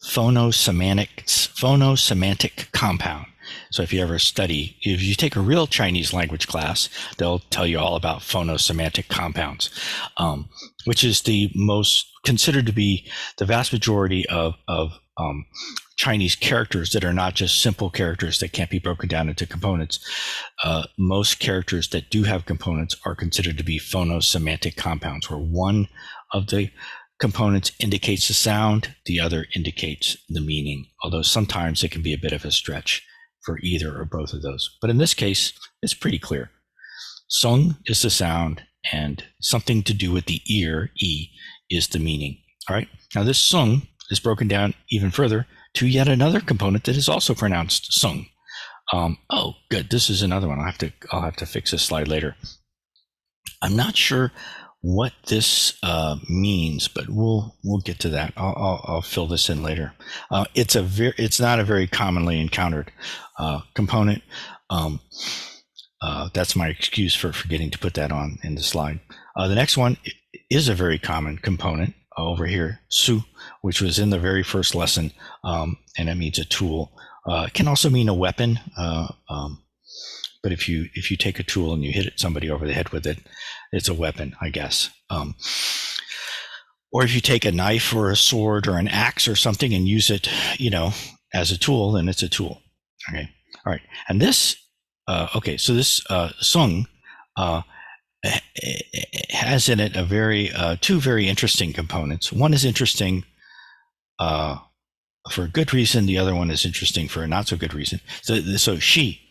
phonosemantic compound. So if you take a real Chinese language class, they'll tell you all about phonosemantic compounds, which is the most considered to be the vast majority of Chinese characters that are not just simple characters that can't be broken down into components. Most characters that do have components are considered to be phonosemantic compounds, where one of the components indicates the sound, the other indicates the meaning, although sometimes it can be a bit of a stretch for either or both of those. But in this case, it's pretty clear. Sung is the sound, and something to do with the ear, e, is the meaning. All right. Now this sung is broken down even further to yet another component that is also pronounced sung. Oh, good. This is another one. I'll have to fix this slide later. I'm not sure what this means, but we'll get to that. I'll fill this in later. It's not a very commonly encountered component. That's my excuse for forgetting to put that on in the slide. The next one is a very common component over here, su, which was in the very first lesson, and it means a tool. It can also mean a weapon. But if you take a tool and you hit somebody over the head with it, it's a weapon, I guess. Or if you take a knife or a sword or an axe or something and use it, as a tool, then it's a tool. Okay. All right. And this, so this seong has in it a very two very interesting components. One is interesting for a good reason. The other one is interesting for a not so good reason. So she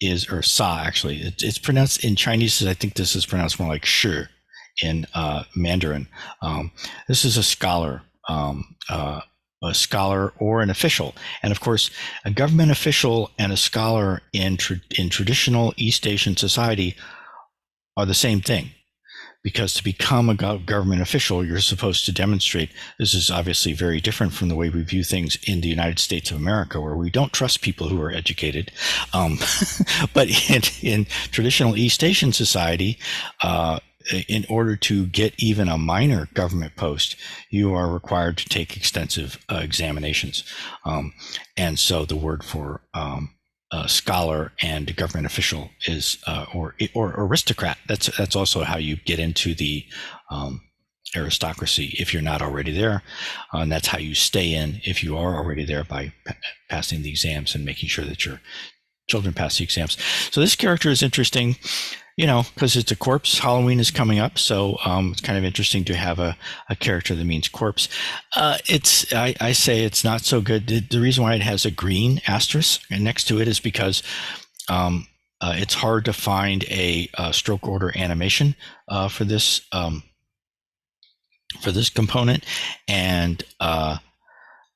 is, or sa actually, it's pronounced in Chinese. I think this is pronounced more like shi in Mandarin. This is a scholar. A scholar or an official, and of course, a government official and a scholar in traditional East Asian society are the same thing, because to become a government official, you're supposed to demonstrate. This is obviously very different from the way we view things in the United States of America, where we don't trust people who are educated. But in traditional East Asian society, in order to get even a minor government post, you are required to take extensive examinations. And so the word for scholar and government official is or aristocrat. That's also how you get into the aristocracy if you're not already there, and that's how you stay in if you are already there, by passing the exams and making sure that your children pass the exams. So this character is interesting, because it's a corpse. Halloween is coming up, so it's kind of interesting to have a character that means corpse. I say it's not so good. The reason why it has a green asterisk next to it is because it's hard to find a stroke order animation for this component, and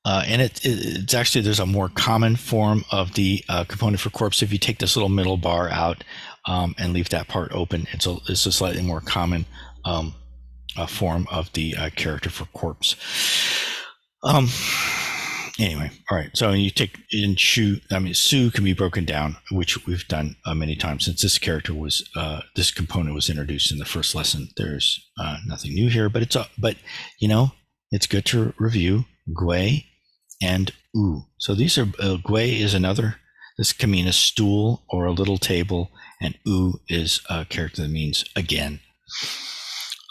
it's actually, there's a more common form of the component for corpse. If you take this little middle bar out and leave that part open, it's a slightly more common form of the character for corpse. Anyway, all right. So you take in Shu. Su can be broken down, which we've done many times since this component was introduced in the first lesson. There's nothing new here, but it's good to review gui and u. So these are gui is another. This can mean a stool or a little table, and u is a character that means again.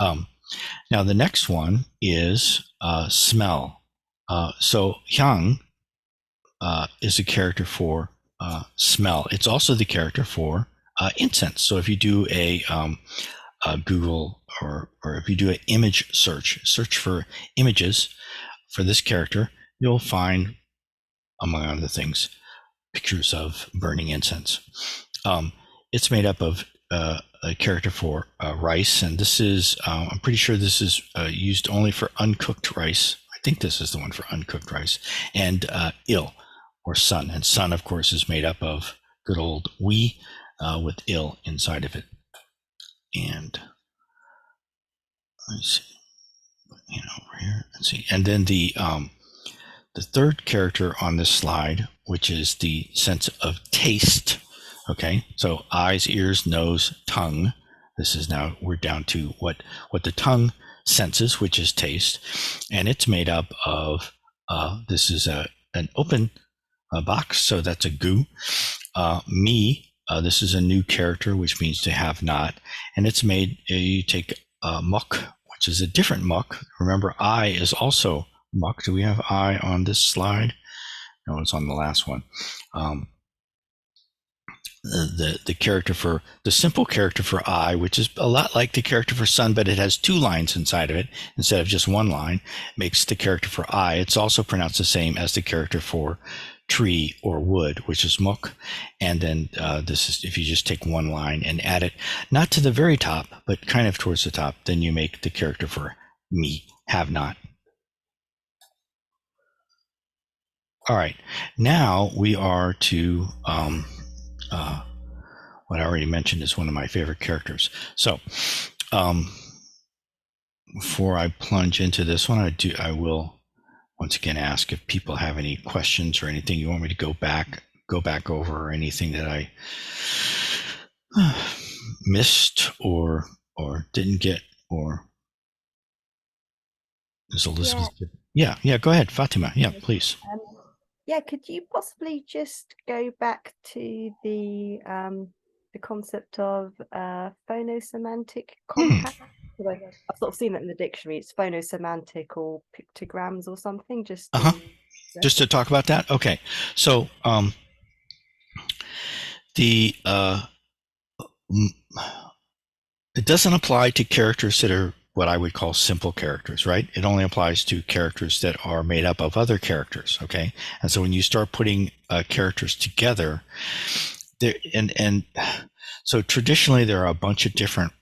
Now the next one is smell. So hyang is a character for smell. It's also the character for incense. So if you do a Google or if you do an image search for images for this character, you'll find, among other things, pictures of burning incense. It's made up of a character for rice, and this is, I'm pretty sure this is used only for uncooked rice. I think this is the one for uncooked rice. And il, or sun. And sun, of course, is made up of good old we with il inside of it. And let's see, over here. Let's see. And then the third character on this slide, which is the sense of taste. Okay, so eyes, ears, nose, tongue. This is now, we're down to what the tongue senses, which is taste, and it's made up of this is an open box, so that's a gu. Me, this is a new character, which means to have not, and it's made. You take mok, which is a different mok. Remember, I is also mok. Do we have I on this slide? No, it's on the last one. The character for the simple character for I, which is a lot like the character for sun, but it has two lines inside of it instead of just one line, makes the character for I. It's also pronounced the same as the character for tree or wood, which is mok. And then this is, if you just take one line and add it, not to the very top, but kind of towards the top, then you make the character for me, have not. All right, now we are to what I already mentioned is one of my favorite characters. So before I plunge into this one, I will once again ask if people have any questions or anything you want me to go back over, or anything that I missed or didn't get, or is Elizabeth? Yeah, go ahead, Fatima. Yeah, please. Yeah, could you possibly just go back to the concept of phonosemantic compact? I've sort of seen that in the dictionary. It's phonosemantic or pictograms or something. Just just to talk about that. Okay, so the it doesn't apply to characters that are what I would call simple characters, right? It only applies to characters that are made up of other characters, okay? And so when you start putting characters together, there and so traditionally there are a bunch of different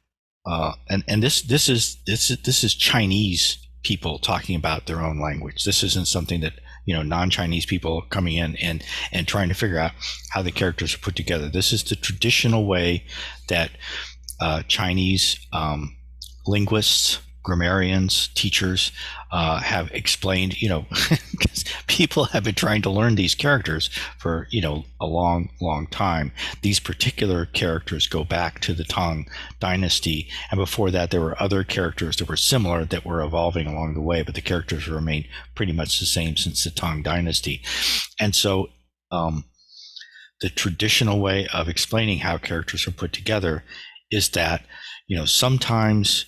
and this is Chinese people talking about their own language. This isn't something that non-Chinese people coming in and trying to figure out how the characters are put together. This is the traditional way that Chinese linguists, grammarians, teachers have explained, because people have been trying to learn these characters for, a long, long time. These particular characters go back to the Tang dynasty. And before that, there were other characters that were similar that were evolving along the way, but the characters remained pretty much the same since the Tang dynasty. And so the traditional way of explaining how characters are put together is that, sometimes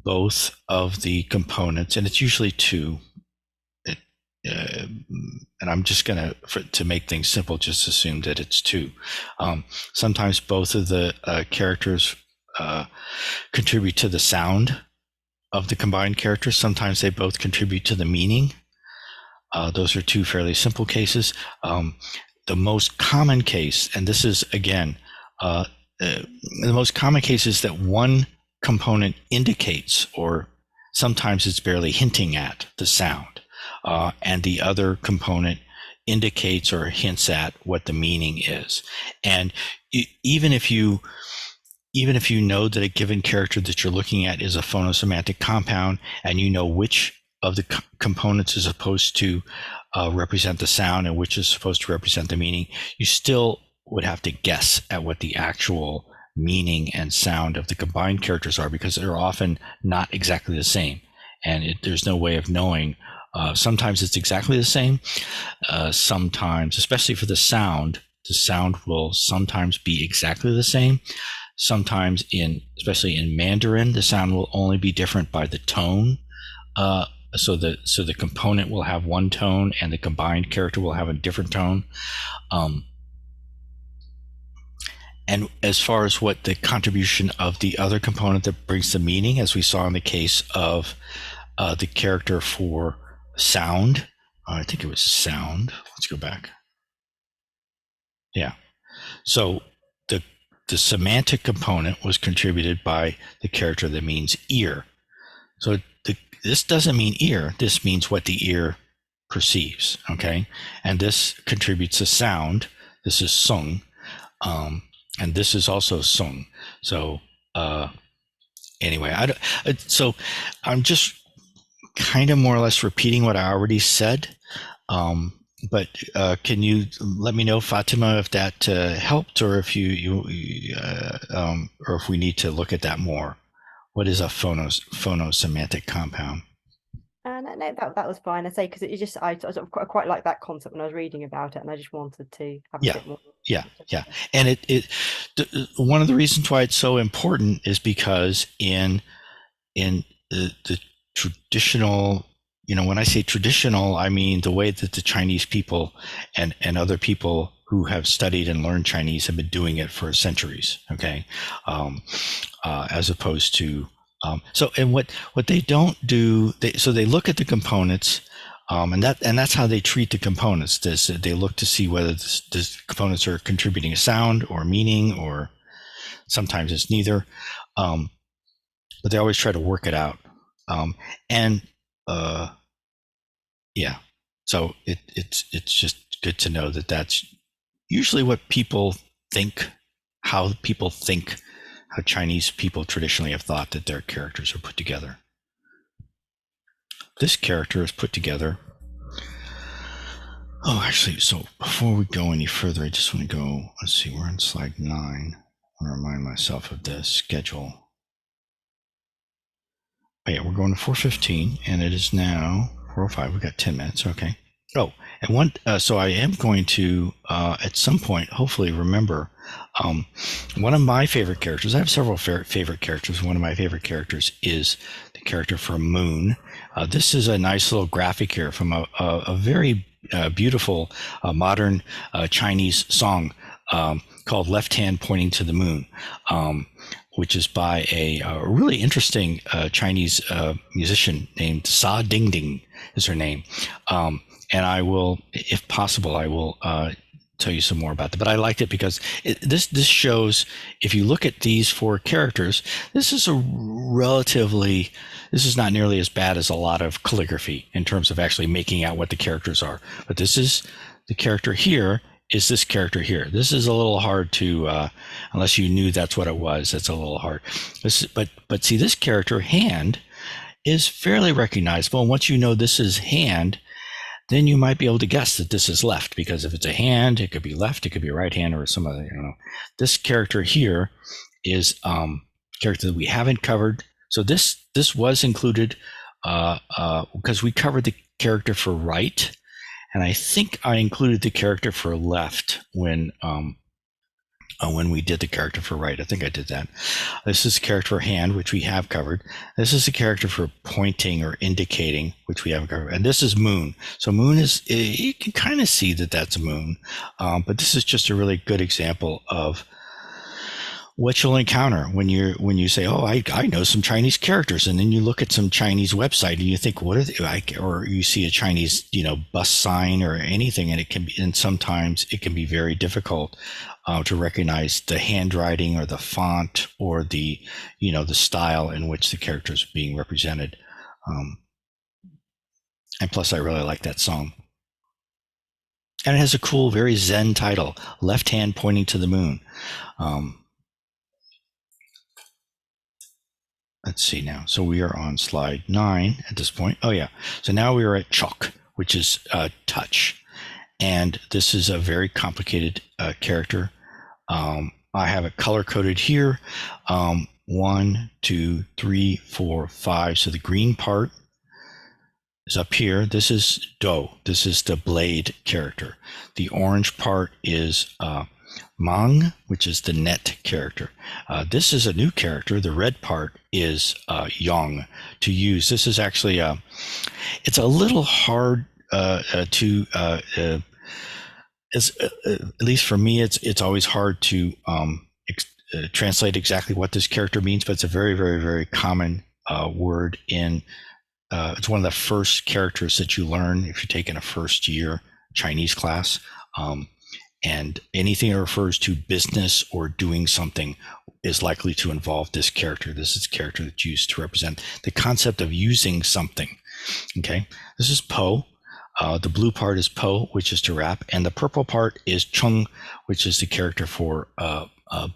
both of the components, and it's usually two, and I'm just going to make things simple, just assume that it's two. Sometimes both of the characters contribute to the sound of the combined characters. Sometimes they both contribute to the meaning. Those are two fairly simple cases. The most common case, and this is, again, the most common case is that one component indicates, or sometimes it's barely hinting at, the sound, and the other component indicates or hints at what the meaning is. And even if you know that a given character that you're looking at is a phonosemantic compound, and you know which of the components is supposed to represent the sound and which is supposed to represent the meaning, you still would have to guess at what the actual meaning and sound of the combined characters are, because they're often not exactly the same, and there's no way of knowing. Sometimes it's exactly the same. Sometimes, especially for the sound will sometimes be exactly the same. Sometimes, especially in Mandarin, the sound will only be different by the tone. So the component will have one tone, and the combined character will have a different tone. And as far as what the contribution of the other component that brings the meaning, as we saw in the case of the character for sound, I think it was sound. Let's go back. Yeah. So the semantic component was contributed by the character that means ear. So this doesn't mean ear. This means what the ear perceives. Okay. And this contributes to sound. This is seong. And this is also seong. So anyway, so I'm just kind of more or less repeating what I already said. But can you let me know, Fatima, if that helped, or if or if we need to look at that more? What is a phonosemantic compound? No, that was fine. I say, because it just I sort of quite like that concept when I was reading about it, and I just wanted to have a bit more. Yeah. And one of the reasons why it's so important is because in the traditional, when I say traditional, I mean the way that the Chinese people and other people who have studied and learned Chinese have been doing it for centuries. Okay, as opposed to and what they don't do, they look at the components, and that's how they treat the components. They look to see whether the components are contributing a sound or meaning, or sometimes it's neither. But they always try to work it out. So it's just good to know that that's usually what people think, how Chinese people traditionally have thought that their characters are put together. This character is put together. Oh, actually, so before we go any further, I just want to go, let's see, we're on slide 9. I want to remind myself of the schedule. Oh yeah, we're going to 4:15, and it is now 4:05. We've got 10 minutes. Okay. Oh, and so I am going to, at some point, hopefully remember one of my favorite characters. I have several favorite characters. One of my favorite characters is the character for moon. This is a nice little graphic here from a very beautiful modern Chinese song called "Left Hand Pointing to the Moon," which is by a really interesting Chinese musician named Sa Ding Ding is her name. And I will, if possible, I will tell you some more about that. But I liked it because this shows, if you look at these four characters, this is not nearly as bad as a lot of calligraphy in terms of actually making out what the characters are. But this is the character here is this character here. This is a little hard to, unless you knew that's what it was, it's a little hard. But see, this character, hand, is fairly recognizable. And once you know this is hand, then you might be able to guess that this is left, because if it's a hand, it could be left, it could be right hand, or some other, This character here is character that we haven't covered. So this was included because we covered the character for right, and I think I included the character for left when we did the character for right. I think I did that. This is the character for hand, which we have covered. This is the character for pointing or indicating, which we haven't covered. And this is moon. So moon is, you can kind of see that that's a moon. But this is just a really good example of what you'll encounter when you say, oh, I know some Chinese characters, and then you look at some Chinese website and you think, what are they? Or you see a Chinese bus sign or anything, and sometimes it can be very difficult to recognize the handwriting or the font or the the style in which the character is being represented. And plus, I really like that song. And it has a cool, very Zen title, "Left Hand Pointing to the Moon." Let's see now. So we are on slide 9 at this point. Oh yeah. So now we are at chok, which is touch. And this is a very complicated character. I have it color coded here. 1, 2, 3, 4, 5. So the green part is up here. This is do. This is the blade character. The orange part is mang, which is the net character. This is a new character. The red part is yang to use. This is actually it's a little hard to at least for me, it's always hard to translate exactly what this character means, but it's a very, very, very common word in it's one of the first characters that you learn if you're taking a first year Chinese class. And anything that refers to business or doing something is likely to involve this character. This is a character that's used to represent the concept of using something. Okay, this is po. The blue part is po, which is to wrap, and the purple part is chung, which is the character for a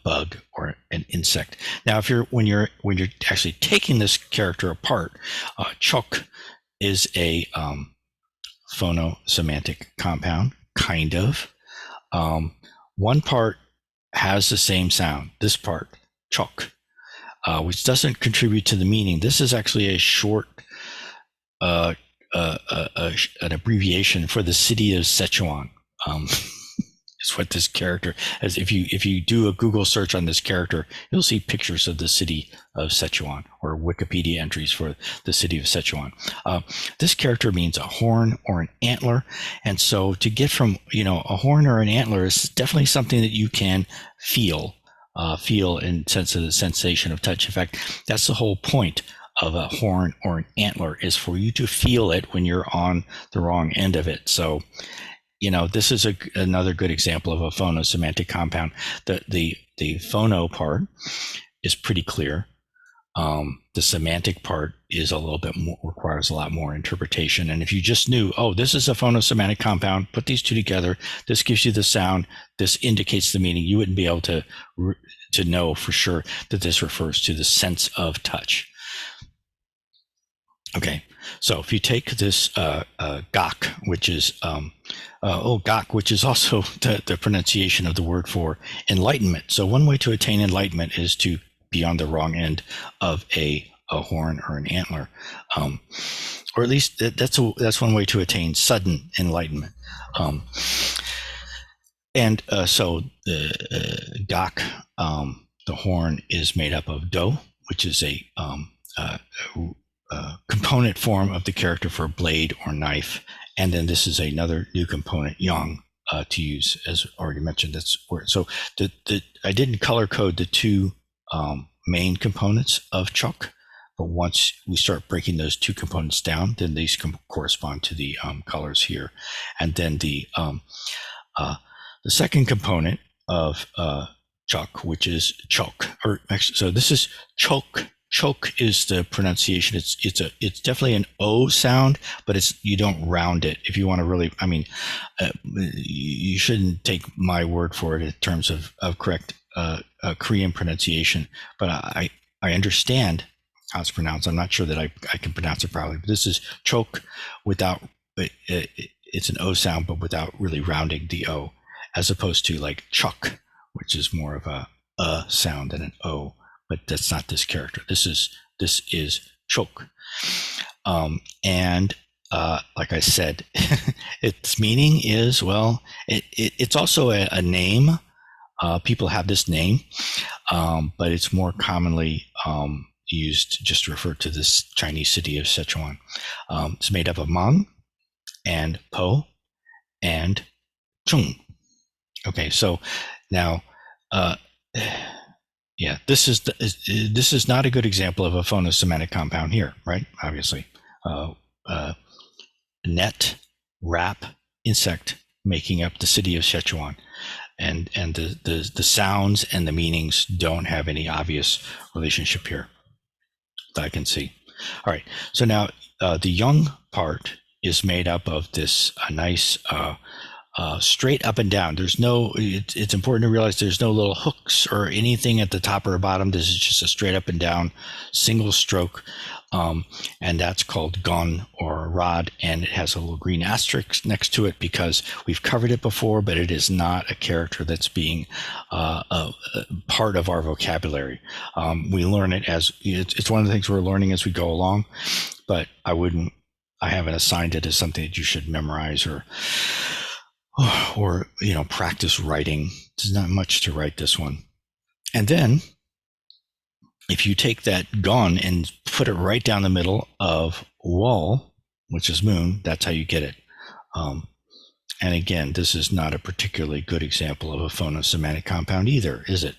bug or an insect. Now, when you're actually taking this character apart, chok is a phono-semantic compound, kind of. One part has the same sound, this part, chok, which doesn't contribute to the meaning. This is actually a short, an abbreviation for the city of Sichuan. Is what this character, as if you do a Google search on this character, you'll see pictures of the city of Sichuan or Wikipedia entries for the city of Sichuan. This character means a horn or an antler, and so to get from a horn or an antler is definitely something that you can feel in sense of the sensation of touch. In fact, that's the whole point of a horn or an antler, is for you to feel it when you're on the wrong end of it. So this is another good example of a phono-semantic compound. The phono part is pretty clear. The semantic part is a little bit more, requires a lot more interpretation. And if you just knew, oh, this is a phono-semantic compound, put these two together, this gives you the sound, this indicates the meaning, you wouldn't be able to know for sure that this refers to the sense of touch. Okay, so if you take this gok, which is gok, which is also the pronunciation of the word for enlightenment. So one way to attain enlightenment is to be on the wrong end of a horn or an antler, or at least that's one way to attain sudden enlightenment. So the gok, the horn, is made up of do, which is a component form of the character for blade or knife, And then this is another new component, yang, to use, as already mentioned. That's where, so I didn't color code the two main components of chok, but once we start breaking those two components down, then these correspond to the colors here. And then the second component of chok, which is chok, or actually, so this is chok. Chok is the pronunciation. It's definitely an O sound, but you don't round it. If you want to really, I mean, you shouldn't take my word for it in terms of correct Korean pronunciation. But I understand how it's pronounced. I'm not sure that I can pronounce it properly. But this is chok without it's an O sound, but without really rounding the O, as opposed to like chok, which is more of a sound than an O. But that's not this character. This is chok, and like I said, its meaning is, well, it's also a name. People have this name, but it's more commonly used just to refer to this Chinese city of Sichuan. It's made up of mang and po and chung. Okay, so now. Yeah, this is not a good example of a phonosemantic compound here, right? Obviously, net, wrap, insect making up the city of Sichuan, and the sounds and the meanings don't have any obvious relationship here that I can see. All right, so now the yung part is made up of this nice straight up and down. There's no, it's important to realize there's no little hooks or anything at the top or bottom. This is just a straight up and down single stroke. And that's called gong or rod. And it has a little green asterisk next to it because we've covered it before, but it is not a character that's being a part of our vocabulary. We learn it as, it's one of the things we're learning as we go along, but I haven't assigned it as something that you should memorize or practice writing. There's not much to write this one. And then if you take that gong and put it right down the middle of wall, which is moon, that's how you get it. And again, this is not a particularly good example of a phonosemantic compound either, is it?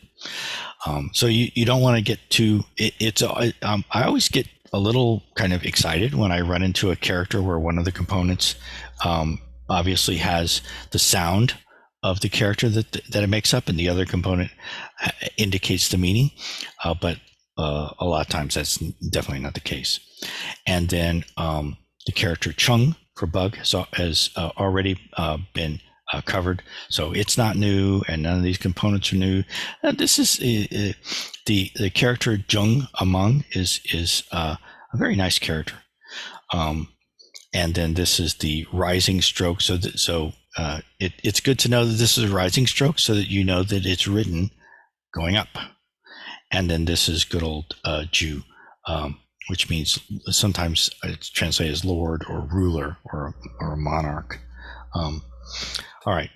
So you don't want to get too, I always get a little kind of excited when I run into a character where one of the components obviously has the sound of the character that it makes up, and the other component indicates the meaning. But a lot of times that's definitely not the case. And then the character chung for bug has already been covered, so it's not new, and none of these components are new. This is the character jeung among is a very nice character. And then this is the rising stroke. It's good to know that this is a rising stroke so that you know that it's written going up. And then this is good old Ju, which means sometimes it's translated as lord or ruler or a monarch. All right.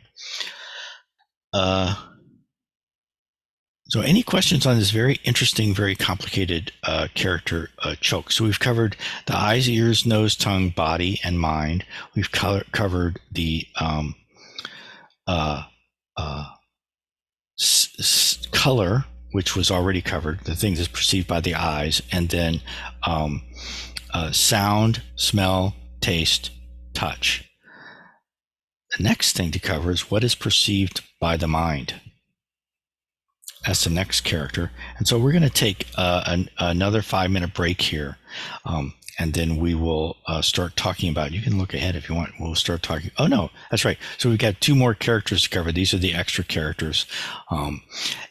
So any questions on this very interesting, very complicated character chok? So we've covered the eyes, ears, nose, tongue, body, and mind. We've covered the color, which was already covered, the thing that's perceived by the eyes, and then sound, smell, taste, touch. The next thing to cover is what is perceived by the mind. That's the next character. And so we're going to take another 5-minute break here. And then we will start talking about, you can look ahead if you want. We'll start talking. Oh, no, that's right. So we've got 2 more characters to cover. These are the extra characters.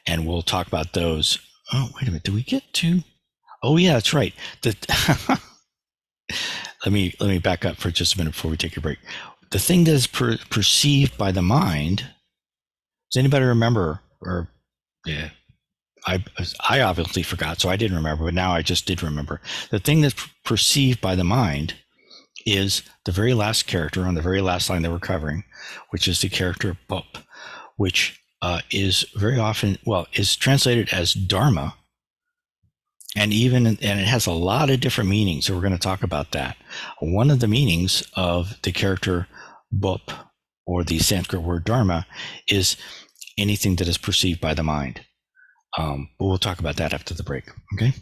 And we'll talk about those. Oh, wait a minute. Did we get to? Oh, yeah, that's right. Let me back up for just a minute before we take a break. The thing that is perceived by the mind, does anybody remember? Or yeah, I obviously forgot, so I didn't remember, but now I just did remember. The thing that's perceived by the mind is the very last character on the very last line that we're covering, which is the character beop, which is very often, is translated as dharma and it has a lot of different meanings. So we're going to talk about that. One of the meanings of the character beop, or the Sanskrit word dharma, is anything that is perceived by the mind. But we'll talk about that after the break. Okay.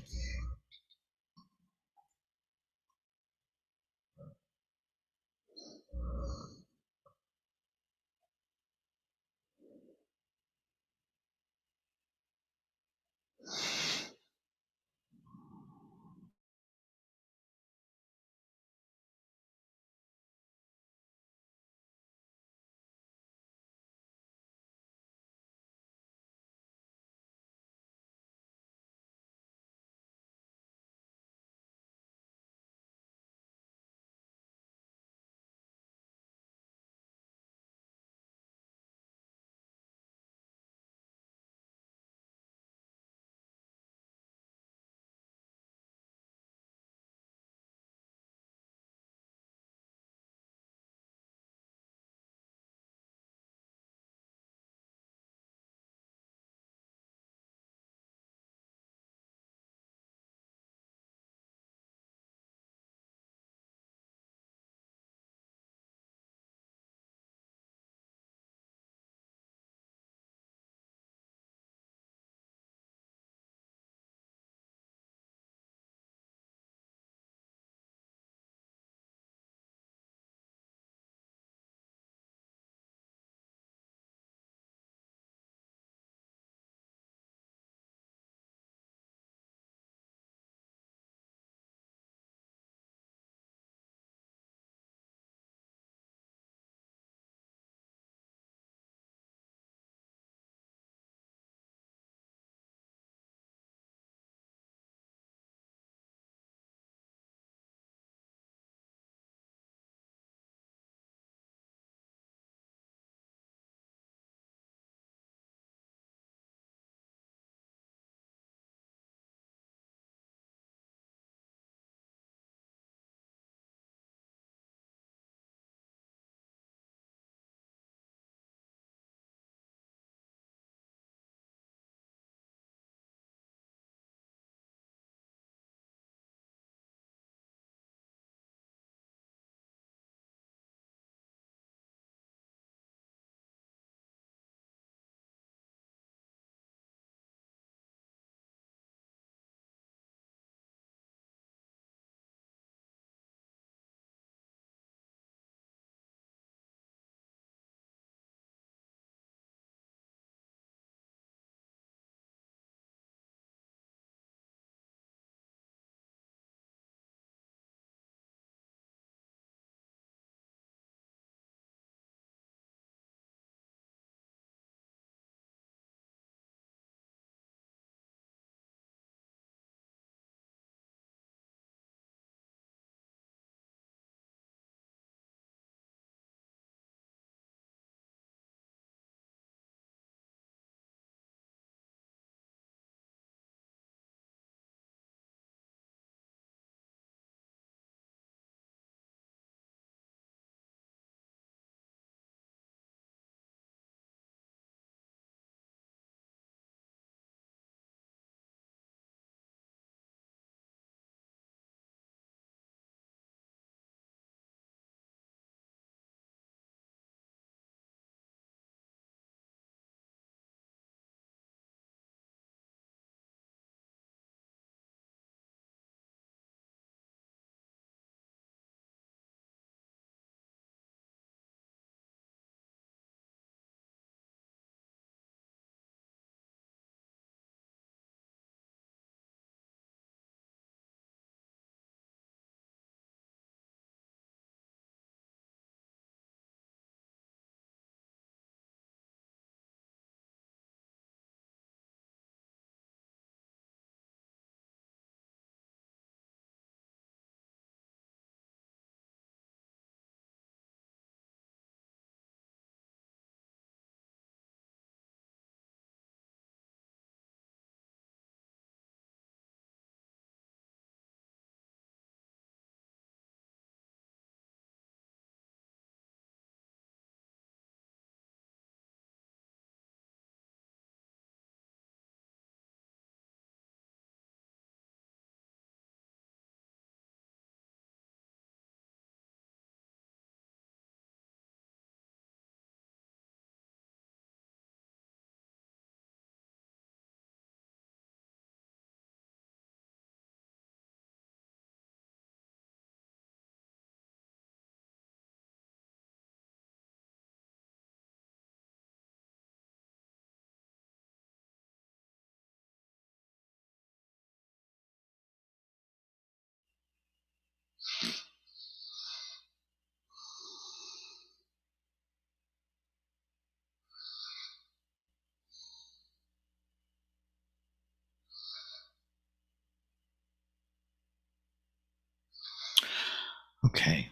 Okay.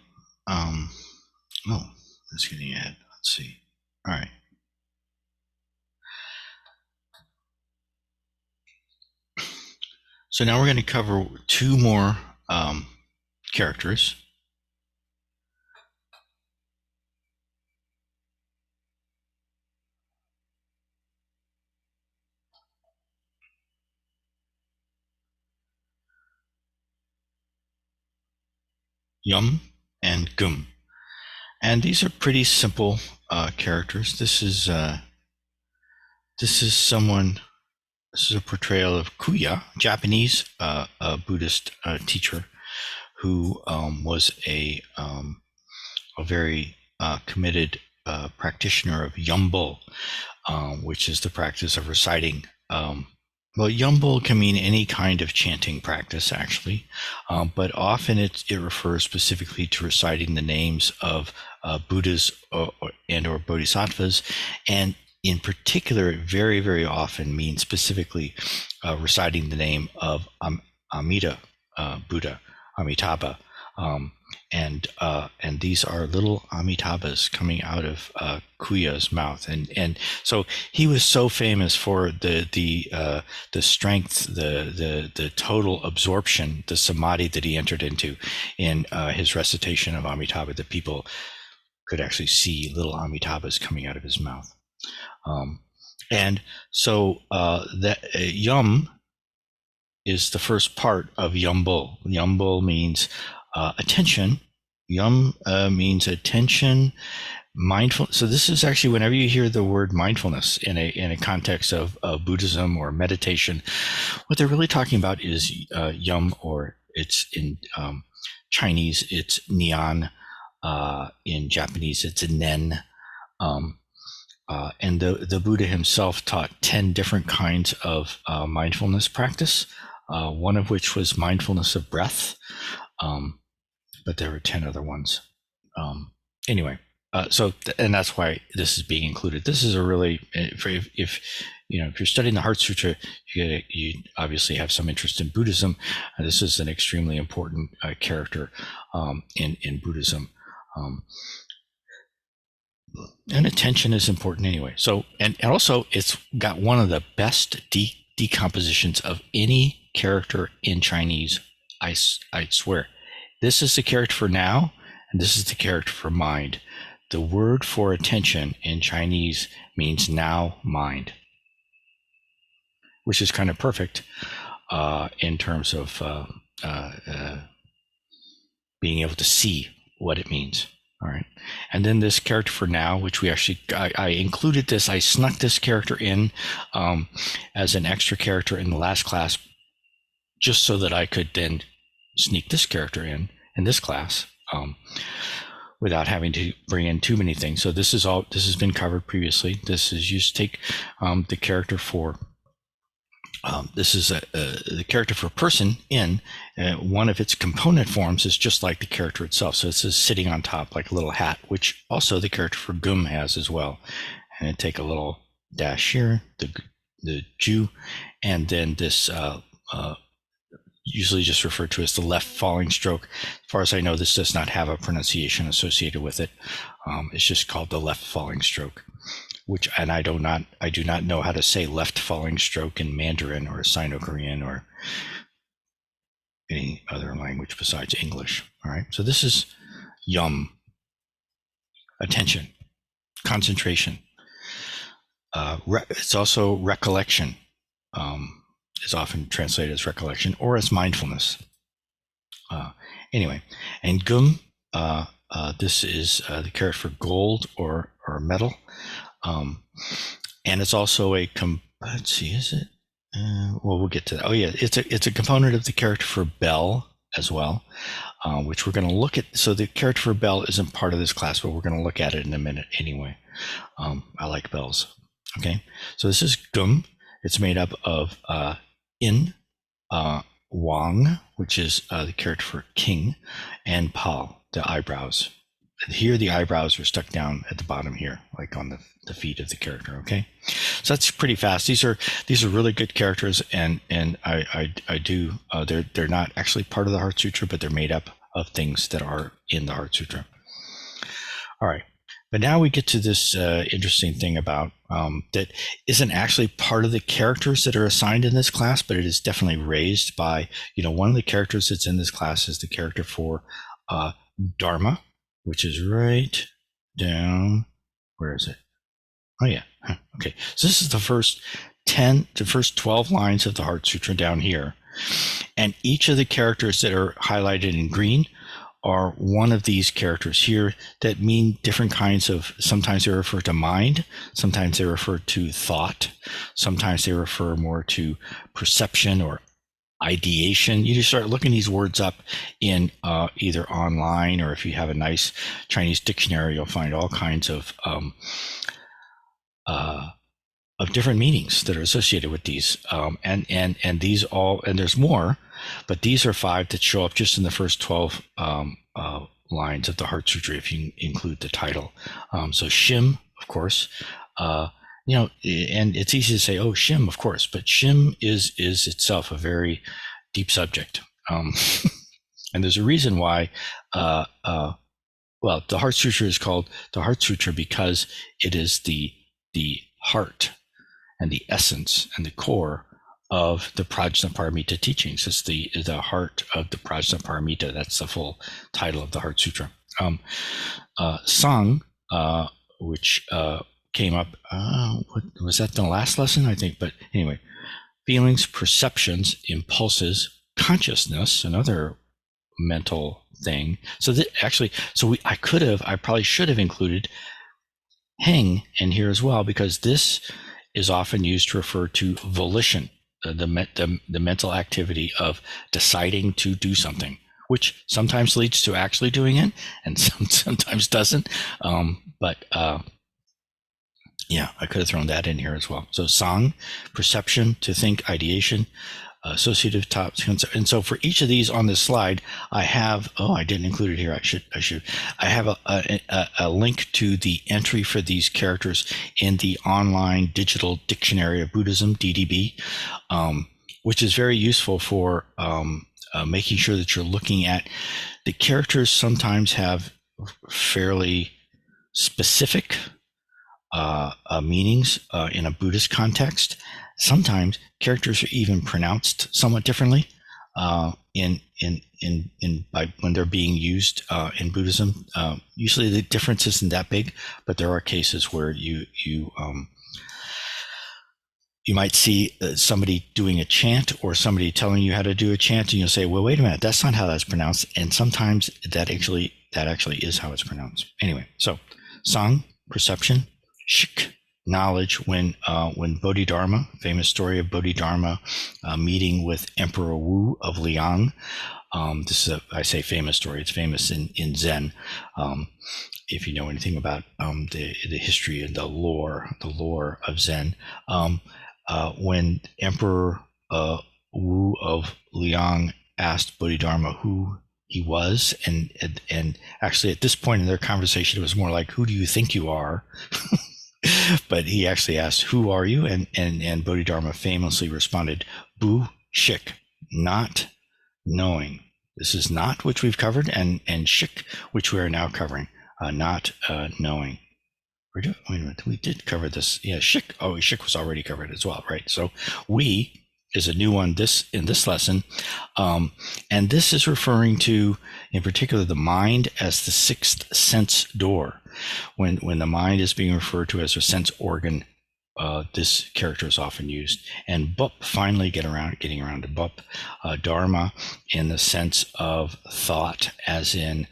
Oh, that's getting ahead. Let's see. All right. So now we're going to cover two more characters. Yum and gum. And these are pretty simple characters. This is someone. This is a portrayal of Kuya, Japanese Buddhist teacher, who was a very committed practitioner of yumbo, which is the practice of reciting. Well, yumbo can mean any kind of chanting practice, actually, but often it refers specifically to reciting the names of Buddhas or Bodhisattvas, and in particular, it very, very often means specifically reciting the name of Amida Buddha, Amitabha. And these are little Amitabhas coming out of Kuya's mouth, and so he was so famous for the strength, the total absorption, the samadhi that he entered into in his recitation of Amitabha, that people could actually see little Amitabhas coming out of his mouth. And so that yum is the first part of yumbo. Yumbo means attention. Yum means attention, mindful. So this is actually, whenever you hear the word mindfulness in a context of Buddhism or meditation, what they're really talking about is yum, or it's in Chinese, it's nian. In Japanese, it's nen. And the Buddha himself taught 10 different kinds of mindfulness practice, one of which was mindfulness of breath, but there were 10 other ones. Anyway, and that's why this is being included. This is a really, if you're studying the Heart Sutra, you obviously have some interest in Buddhism. This is an extremely important character in Buddhism. And attention is important anyway. So, and also it's got one of the best decompositions of any character in Chinese. I swear. This is the character for now, and this is the character for mind. The word for attention in Chinese means now, mind, which is kind of perfect in terms of being able to see what it means. All right. And then this character for now, which we actually, I included this, I snuck this character in as an extra character in the last class, just so that I could then sneak this character in this class without having to bring in too many things. So this has been covered previously. This is, you just take the character for, this is the character for person in one of its component forms is just like the character itself. So it's just sitting on top like a little hat, which also the character for gum has as well. And then take a little dash here, the Jew, and then this usually just referred to as the left falling stroke. As far as I know, this does not have a pronunciation associated with it. It's just called the left falling stroke. And I do not know how to say left falling stroke in Mandarin or Sino-Korean or any other language besides English. All right. So this is yum. Attention, concentration. It's also recollection. Is often translated as recollection or as mindfulness. Anyway, and gum, this is the character for gold or metal. And it's also let's see, is it? Well, we'll get to that. Oh yeah, it's a component of the character for bell as well, which we're going to look at. So the character for bell isn't part of this class, but we're going to look at it in a minute anyway. I like bells. Okay, so this is gum. It's made up of in, wang, which is the character for king, and pal, the eyebrows. Here the eyebrows are stuck down at the bottom here, like on the feet of the character. Okay, so that's pretty fast. These are really good characters, and I do they're not actually part of the Heart Sutra, but they're made up of things that are in the Heart Sutra. All right. But now we get to this interesting thing about that isn't actually part of the characters that are assigned in this class, but it is definitely raised by, one of the characters that's in this class is the character for Dharma, which is right down. Where is it? Oh, yeah. Okay. So this is the first 12 lines of the Heart Sutra down here. And each of the characters that are highlighted in green are one of these characters here that mean different kinds of, sometimes they refer to mind, sometimes they refer to thought, sometimes they refer more to perception or ideation. You just start looking these words up in either online, or if you have a nice Chinese dictionary, you'll find all kinds of different meanings that are associated with these, and these all, and there's more, but these are 5 that show up just in the first 12 lines of the Heart Sutra, if you include the title. So shim, of course, and it's easy to say, oh, shim, of course, but shim is itself a very deep subject, and there's a reason why. Well, the Heart Sutra is called the Heart Sutra because it is the heart and the essence and the core of the Prajnaparamita teachings. It's the heart of the Prajnaparamita. That's the full title of the Heart Sutra. Seong, which came up, was that the last lesson, I think? But anyway, feelings, perceptions, impulses, consciousness, another mental thing. So that actually, I probably should have included haeng in here as well, because this is often used to refer to volition, the mental activity of deciding to do something, which sometimes leads to actually doing it and sometimes doesn't. Yeah, I could have thrown that in here as well. So sang, perception, to think, ideation, associative tops. And so for each of these on this slide, I have, I didn't include it here. I have a link to the entry for these characters in the online digital dictionary of Buddhism, DDB, which is very useful for making sure that you're looking at the characters. Sometimes have fairly specific meanings in a Buddhist context. Sometimes characters are even pronounced somewhat differently when they're being used in Buddhism. Usually the difference isn't that big, but there are cases where you might see somebody doing a chant or somebody telling you how to do a chant, and you'll say, well, wait a minute, that's not how that's pronounced. And sometimes that actually is how it's pronounced. Anyway, so sang, perception, shik, knowledge. When Bodhidharma, famous story of Bodhidharma meeting with Emperor Wu of Liang. This is I say famous story. It's famous in Zen. If you know anything about the history and the lore of Zen, when Emperor Wu of Liang asked Bodhidharma who he was, and actually at this point in their conversation, it was more like, who do you think you are? But he actually asked, who are you? And Bodhidharma famously responded, Bu Shik, not knowing. This is not which we've covered, and Shik, which we are now covering, not knowing. Wait a minute, we did cover this. Yeah, Shik. Oh, Shik was already covered as well, right? So we is a new one in this lesson. And this is referring to, in particular, the mind as the sixth sense door. When the mind is being referred to as a sense organ, this character is often used. And beop, finally getting around to beop, dharma in the sense of thought, as in,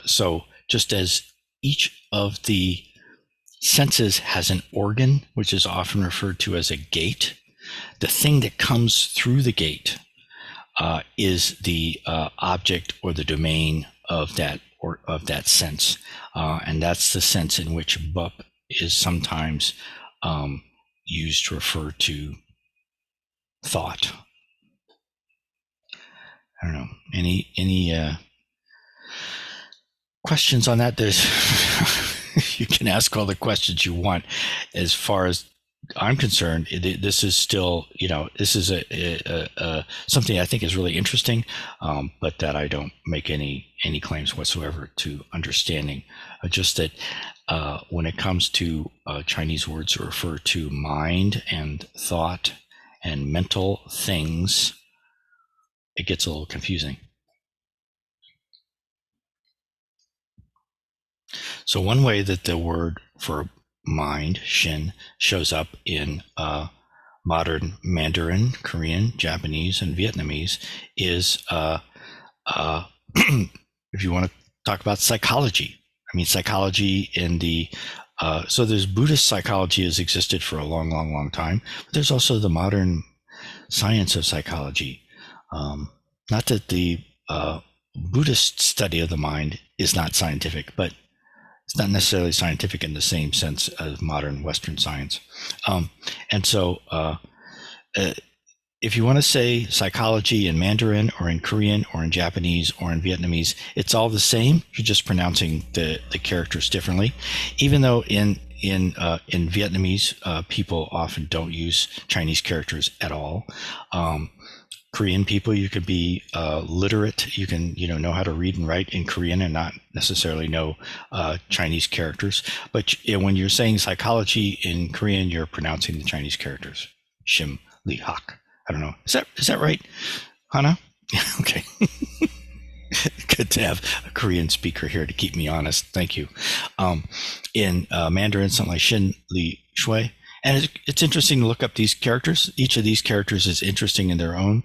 so just as each of the senses has an organ, which is often referred to as a gate, the thing that comes through the gate is the object or the domain of that sense, and that's the sense in which beop is sometimes used to refer to thought. I don't know, any questions on that? There's you can ask all the questions you want as far as I'm concerned, this is still, this is a something I think is really interesting, but that I don't make any claims whatsoever to understanding. Just that when it comes to Chinese words that refer to mind and thought and mental things, it gets a little confusing. So one way that the word for mind, shin, shows up in modern Mandarin, Korean, Japanese, and Vietnamese is if you want to talk about psychology. I mean, psychology in the so there's Buddhist psychology has existed for a long, long, long time. But there's also the modern science of psychology. Not that the Buddhist study of the mind is not scientific, but it's not necessarily scientific in the same sense as modern Western science. And so if you want to say psychology in Mandarin or in Korean or in Japanese or in Vietnamese, it's all the same. You're just pronouncing the characters differently. Even though in Vietnamese, people often don't use Chinese characters at all. Korean people, you could be literate. You can, know how to read and write in Korean and not necessarily know Chinese characters. But when you're saying psychology in Korean, you're pronouncing the Chinese characters. Shim, li, hak. I don't know. Is that right, Hannah? Okay. Good to have a Korean speaker here to keep me honest. Thank you. In Mandarin, something like shin, li, shui. And it's interesting to look up these characters. Each of these characters is interesting in their own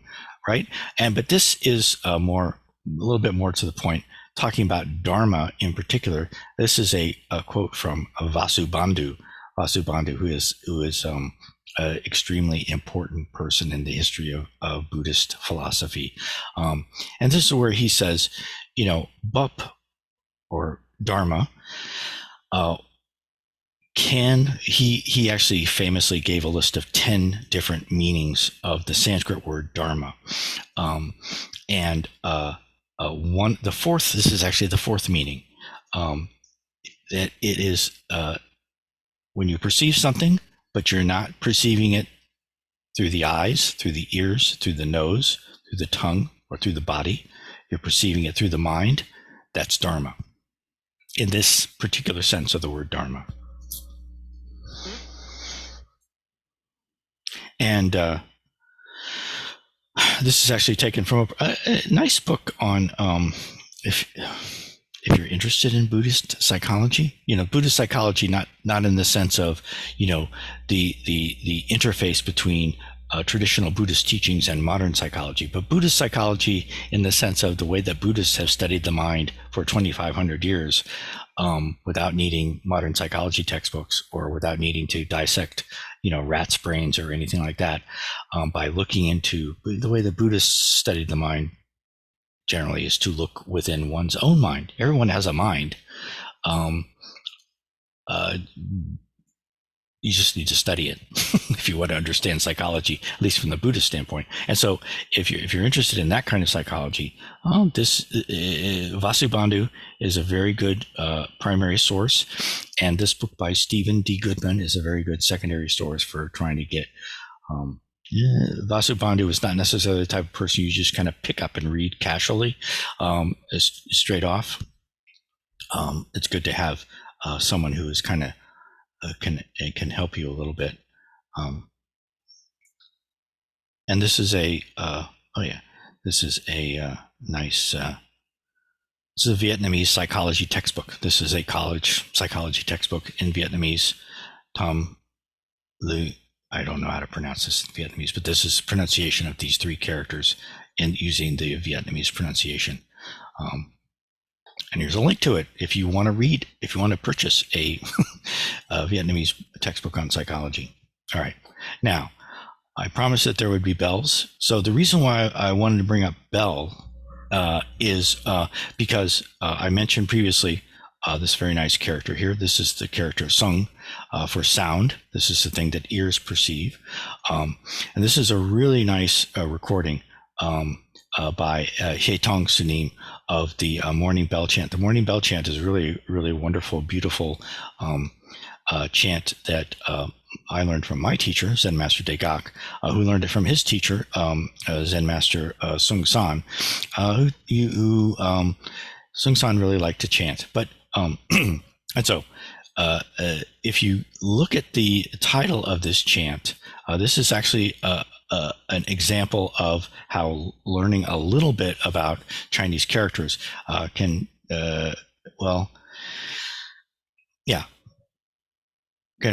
right. But this is a little bit more to the point, talking about Dharma in particular. This is a quote from Vasubandhu. Vasubandhu, who is an extremely important person in the history of Buddhist philosophy. And this is where he says, beop or Dharma, he actually famously gave a list of 10 different meanings of the Sanskrit word dharma. This is actually the fourth meaning, that it is when you perceive something, but you're not perceiving it through the eyes, through the ears, through the nose, through the tongue, or through the body. You're perceiving it through the mind. That's dharma, in this particular sense of the word dharma. And this is actually taken from a nice book on if you're interested in Buddhist psychology. Buddhist psychology, not in the sense of the interface between traditional Buddhist teachings and modern psychology, but Buddhist psychology in the sense of the way that Buddhists have studied the mind for 2,500 years, without needing modern psychology textbooks or without needing to dissect rats' brains or anything like that, by looking into the way the Buddhists studied the mind generally is to look within one's own mind. Everyone has a mind. You just need to study it if you want to understand psychology, at least from the Buddhist standpoint. And so if you're interested in that kind of psychology, this Vasubandhu is a very good primary source. And this book by Stephen D. Goodman is a very good secondary source for trying to get Vasubandhu is not necessarily the type of person you just kind of pick up and read casually, straight off. It's good to have someone who is kind of can help you a little bit. And this is a nice. This is a Vietnamese psychology textbook. This is a college psychology textbook in Vietnamese. Tom Lu, I don't know how to pronounce this in Vietnamese, but this is pronunciation of these three characters and using the Vietnamese pronunciation. And here's a link to it if you want to purchase a Vietnamese textbook on psychology. All right. Now, I promised that there would be bells. So the reason why I wanted to bring up bell is because I mentioned previously this very nice character here. This is the character seong for sound. This is the thing that ears perceive. And this is a really nice recording by Haeng Sunim of the morning bell chant. The morning bell chant is really, really wonderful, beautiful chant that I learned from my teacher, Zen Master Degak, who learned it from his teacher, Zen Master Sung San, Sung San really liked to chant. But and so if you look at the title of this chant, this is actually an example of how learning a little bit about Chinese characters can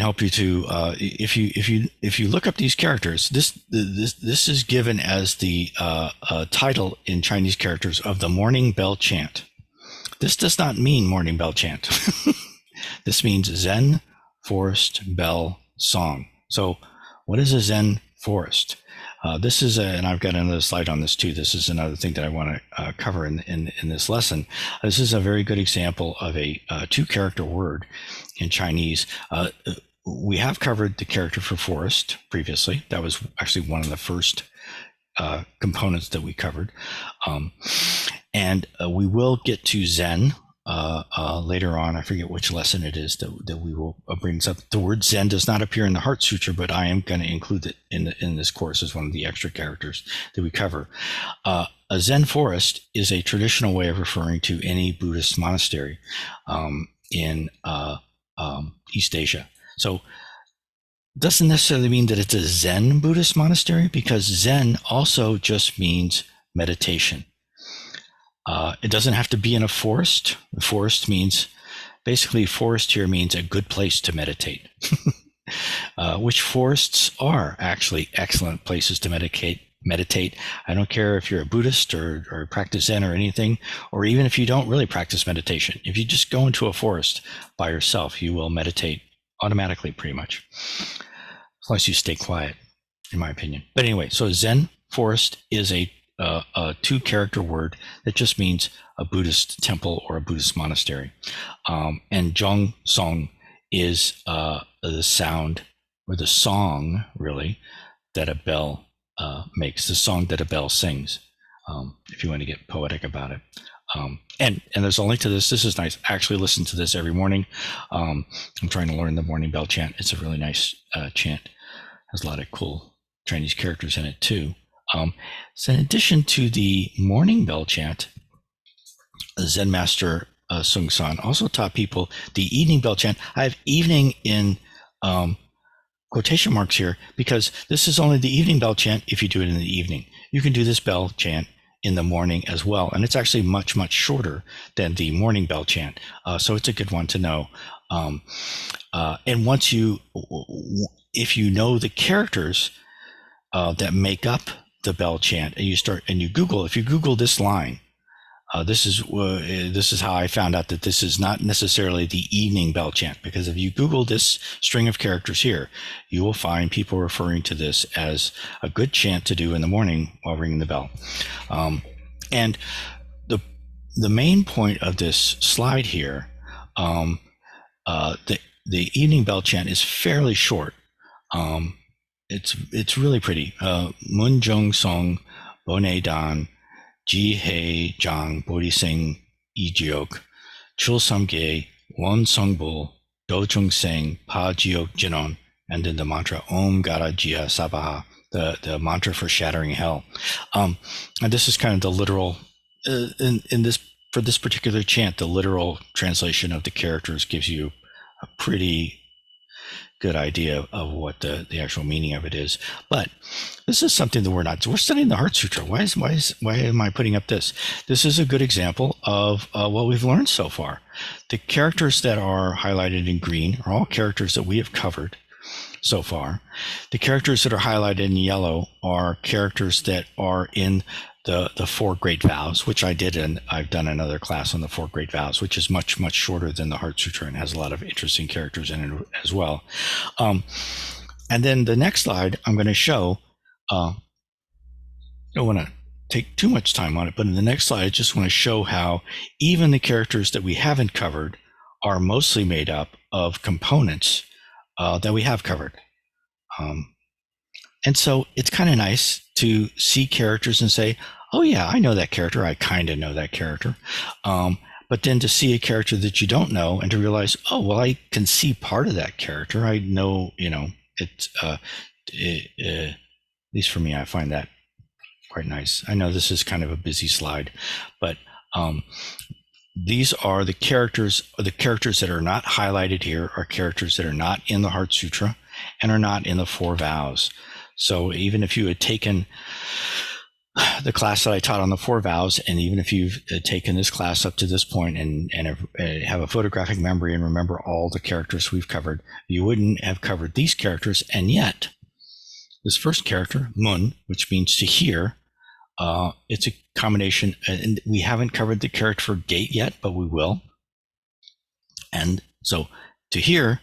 help you to if you look up these characters. This is given as the title in Chinese characters of the morning bell chant. This does not mean morning bell chant. This means Zen forest bell song. So what is a Zen forest? This is and I've got another slide on this too. This is another thing that I want to cover in this lesson. This is a very good example of a two-character word in Chinese. We have covered the character for forest previously. That was actually one of the first components that we covered. And we will get to Zen later on. I forget which lesson it is that we will bring up. The word Zen does not appear in the Heart Sutra, but I am going to include it in this course as one of the extra characters that we cover. A Zen forest is a traditional way of referring to any Buddhist monastery in East Asia. So doesn't necessarily mean that it's a Zen Buddhist monastery, because Zen also just means meditation. It doesn't have to be in a forest. The forest means, basically, forest here means a good place to meditate, which forests are actually excellent places to meditate. I don't care if you're a Buddhist or practice Zen or anything, or even if you don't really practice meditation. If you just go into a forest by yourself, you will meditate automatically, pretty much, as long as you stay quiet, in my opinion. But anyway, so Zen forest is a two-character word that just means a Buddhist temple or a Buddhist monastery. And jeung song is the sound, or the song, really, that a bell makes, the song that a bell sings, if you want to get poetic about it. And there's a link to this. This is nice. I actually listen to this every morning. I'm trying to learn the morning bell chant. It's a really nice chant. Has a lot of cool Chinese characters in it too. So in addition to the morning bell chant, Zen Master Sung San also taught people the evening bell chant. I have evening in quotation marks here because this is only the evening bell chant if you do it in the evening. You can do this bell chant in the morning as well, and it's actually much, much shorter than the morning bell chant. So it's a good one to know. And once if you know the characters that make up the bell chant, and you Google, if you Google this line, this is how I found out that this is not necessarily the evening bell chant, because if you Google this string of characters here, you will find people referring to this as a good chant to do in the morning while ringing the bell. And the main point of this slide here, the evening bell chant is fairly short. It's really pretty. Mun jung song bone dan ji hei jang bodhi sing yi jiok chul samge won song bul do chung sing pa jiok jinon, and then the mantra om gara jia sabaha, the mantra for shattering hell. And this is kind of the literal for this particular chant, the literal translation of the characters gives you a pretty good idea of what the actual meaning of it is. But this is something that we're studying the Heart Sutra. Why am I putting up this? This is a good example of what we've learned so far. The characters that are highlighted in green are all characters that we have covered so far. The characters that are highlighted in yellow are characters that are in the four great vows, which I did, and I've done another class on the four great vows, which is much, much shorter than the Heart Sutra and has a lot of interesting characters in it as well. And then the next slide I'm going to show, I don't want to take too much time on it, but in the next slide, I just want to show how even the characters that we haven't covered are mostly made up of components that we have covered. And so it's kind of nice to see characters and say, oh yeah, I know that character. I kind of know that character. But then to see a character that you don't know and to realize, oh, well, I can see part of that character. I know, At least for me, I find that quite nice. I know this is kind of a busy slide, but these are the characters. The characters that are not highlighted here are characters that are not in the Heart Sutra and are not in the 4 vows. So even if you had taken the class that I taught on the 4 vows, and even if you've taken this class up to this point and have a photographic memory and remember all the characters we've covered, you wouldn't have covered these characters. And yet, this first character, mun, which means to hear, it's a combination, and we haven't covered the character for gate yet, but we will. And so to hear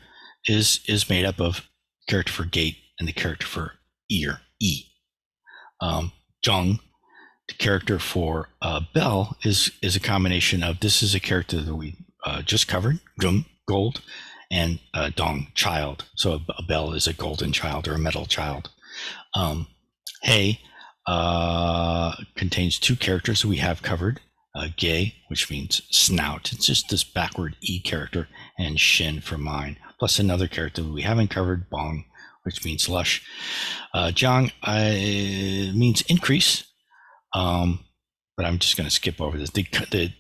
is made up of character for gate and the character for ear, e. Jeung, the character for bell, is a combination of, this is a character that we just covered, jung, gold, and dong, child. So a bell is a golden child or a metal child. Hey contains 2 characters that we have covered, ge, which means snout. It's just this backward e character, and shin for mine, plus another character that we haven't covered, bong, which means lush. Jeung means increase, but I'm just going to skip over this.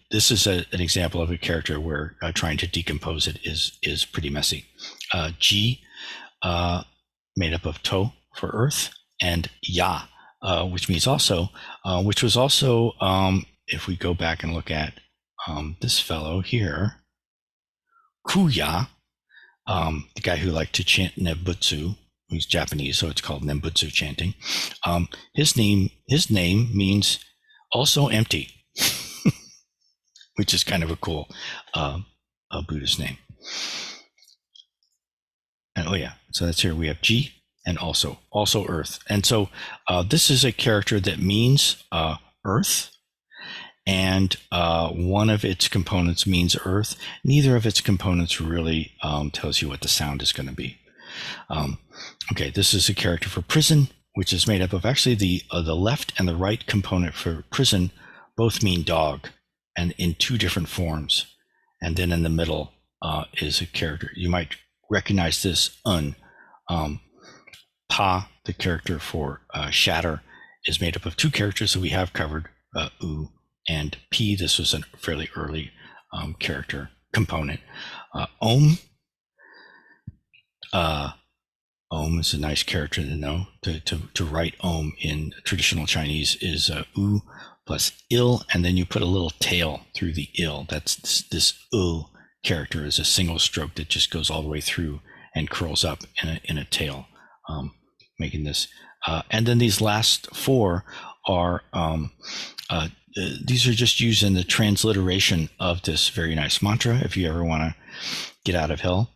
This is an example of a character where trying to decompose it is pretty messy. Ji, made up of to for earth, and ya, which means also, which was also, if we go back and look at this fellow here, Kuya, the guy who liked to chant Nembutsu. He's Japanese, so it's called Nembutsu chanting. His name means also empty, which is kind of a cool Buddhist name. And oh yeah, so that's here. We have Ji and also earth. And so this is a character that means earth, and one of its components means earth. Neither of its components really tells you what the sound is going to be. Okay, this is a character for prison, which is made up of actually the left and the right component for prison both mean dog, and in 2 different forms. And then in the middle is a character. You might recognize this pa, the character for shatter, is made up of 2 characters that we have covered, u, and p. This was a fairly early character component. Om. Om is a nice character to know. To write om in traditional Chinese is u plus il, and then you put a little tail through the il. That's this u character is a single stroke that just goes all the way through and curls up in a tail, making this. And then these last 4 are these are just used in the transliteration of this very nice mantra. If you ever want to get out of hell,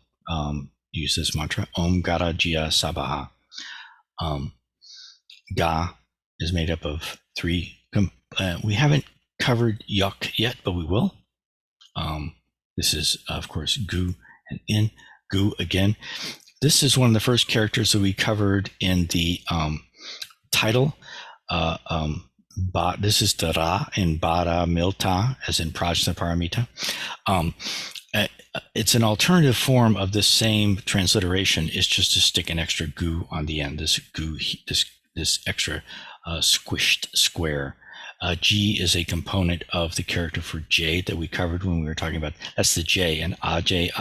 use this mantra, Om Gara Jia Sabaha. Ga is made up of 3. We haven't covered yuk yet, but we will. This is, of course, gu and in. Gu again. This is one of the first characters that we covered in the title. This is Dara in Bara Milta, as in Prajna Paramita. It's an alternative form of this same transliteration. It's just to stick an extra gu on the end. This gu, this extra squished square. G is a component of the character for J that we covered when we were talking about. That's the J, and Aj,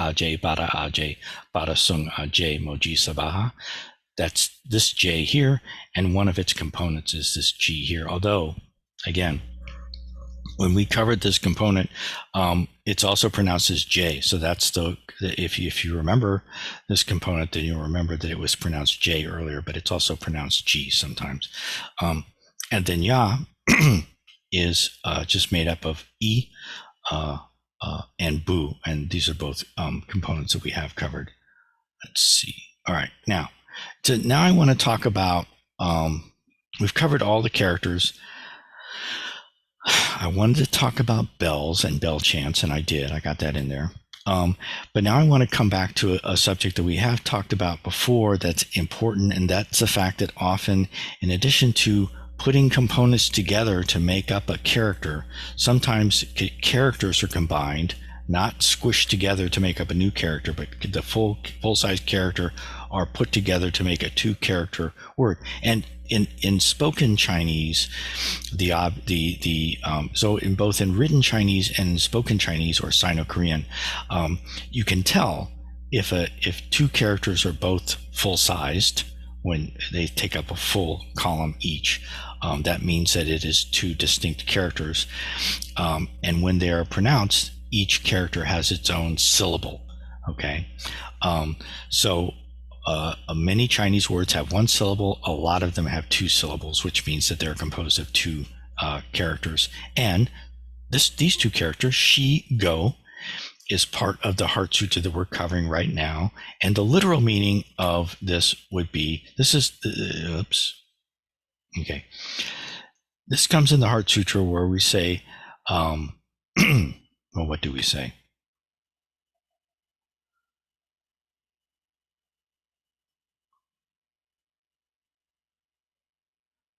Bada Sung Aj, Moji Sabaha. That's this J here, and one of its components is this G here. Although, again, when we covered this component, it's also pronounced as J. So that's if you remember this component, then you'll remember that it was pronounced J earlier, but it's also pronounced G sometimes. And then Ya is just made up of E and Bu, and these are both components that we have covered. Let's see. All right, now I want to talk about, we've covered all the characters. I wanted to talk about bells and bell chants, and I did. I got that in there. But now I want to come back to a subject that we have talked about before that's important, and that's the fact that often, in addition to putting components together to make up a character, sometimes characters are combined, not squished together to make up a new character, but the full-size character are put together to make a two-character word. And in spoken Chinese, so in both in written Chinese and in spoken Chinese or Sino-Korean, you can tell if two characters are both full-sized when they take up a full column each. That means that it is two distinct characters, and when they are pronounced, each character has its own syllable. Okay, so many Chinese words have one syllable. A lot of them have two syllables, which means that they're composed of two characters. And these two characters, shi, go, is part of the Heart Sutra that we're covering right now. And the literal meaning of this would be, this comes in the Heart Sutra where we say, well, what do we say?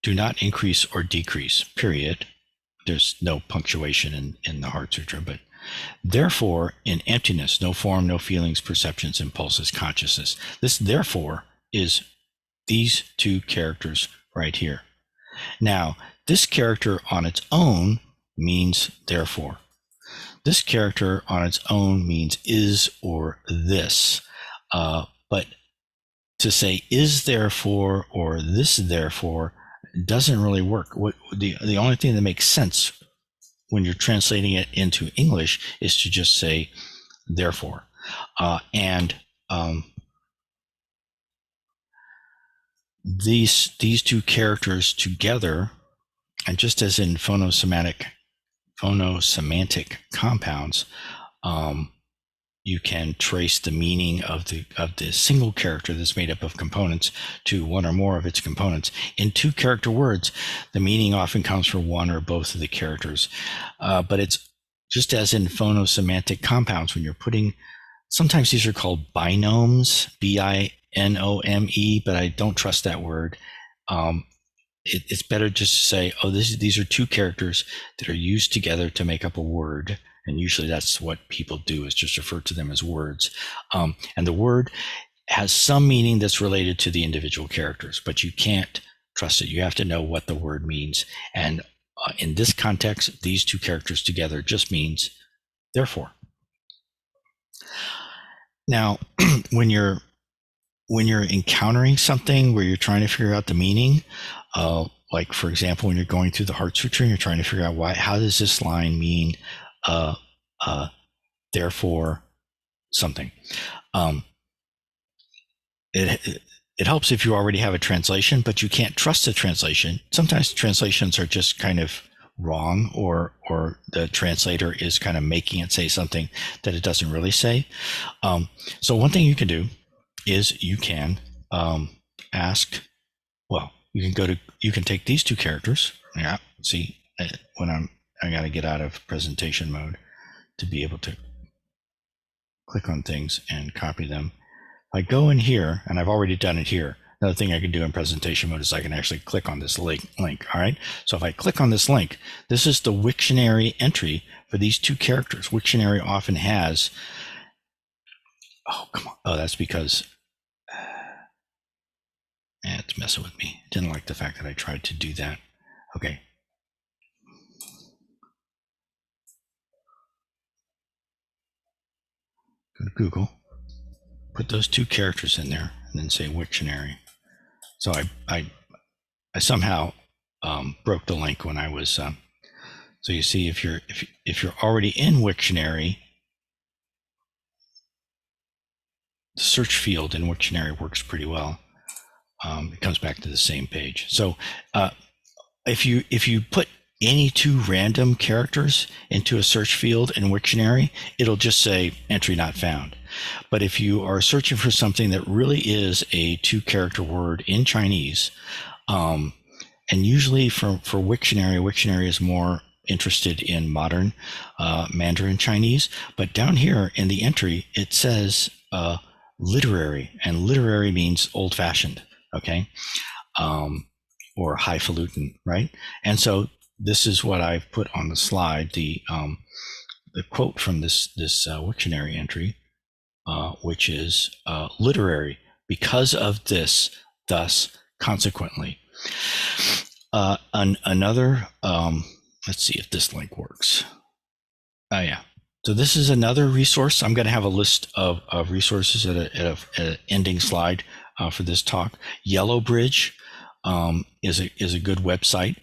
Do not increase or decrease, period. There's no punctuation in the Heart Sutra, but therefore, in emptiness, no form, no feelings, perceptions, impulses, consciousness. This therefore is these two characters right here. Now, this character on its own means therefore. This character on its own means is or this. But to say is therefore or this therefore doesn't really work. The only thing that makes sense when you're translating it into English is to just say therefore. These two characters together, and just as in phonosemantic compounds, you can trace the meaning of the single character that's made up of components to one or more of its components. In two character words, the meaning often comes from one or both of the characters. But it's just as in phonosemantic compounds, when you're putting, sometimes these are called binomes, B-I-N-O-M-E, but I don't trust that word. It's better just to say, oh, these are two characters that are used together to make up a word. And usually that's what people do, is just refer to them as words. And the word has some meaning that's related to the individual characters, but you can't trust it. You have to know what the word means. And in this context, these two characters together just means therefore. Now, when you're encountering something where you're trying to figure out the meaning, like for example, when you're going through the Heart Sutra and you're trying to figure out how does this line mean therefore something. It helps if you already have a translation, but you can't trust the translation. Sometimes translations are just kind of wrong, or the translator is kind of making it say something that it doesn't really say. So one thing you can do is you can ask, well, you can take these two characters. Yeah, see, when I got to get out of presentation mode to be able to click on things and copy them. I go in here, and I've already done it here. Another thing I can do in presentation mode is I can actually click on this link. All right. So if I click on this link, this is the Wiktionary entry for these two characters. Wiktionary often has, oh, come on. Oh, that's because it's messing with me. Didn't like the fact that I tried to do that. Okay. Go to Google, put those two characters in there, and then say Wiktionary. So I somehow broke the link when I was. So you see, if you're already in Wiktionary, the search field in Wiktionary works pretty well. It comes back to the same page. So if you put any two random characters into a search field in Wiktionary, it'll just say entry not found. But if you are searching for something that really is a two-character word in Chinese, and usually for Wiktionary is more interested in modern Mandarin Chinese, but down here in the entry, it says literary, and literary means old-fashioned, okay? Or highfalutin, right? And so this is what I've put on the slide, the the quote from this Wiktionary entry, which is literary. Because of this, thus, consequently. Another, let's see if this link works. Oh yeah. So this is another resource. I'm going to have a list of resources at an ending slide for this talk. Yellow Bridge is a good website,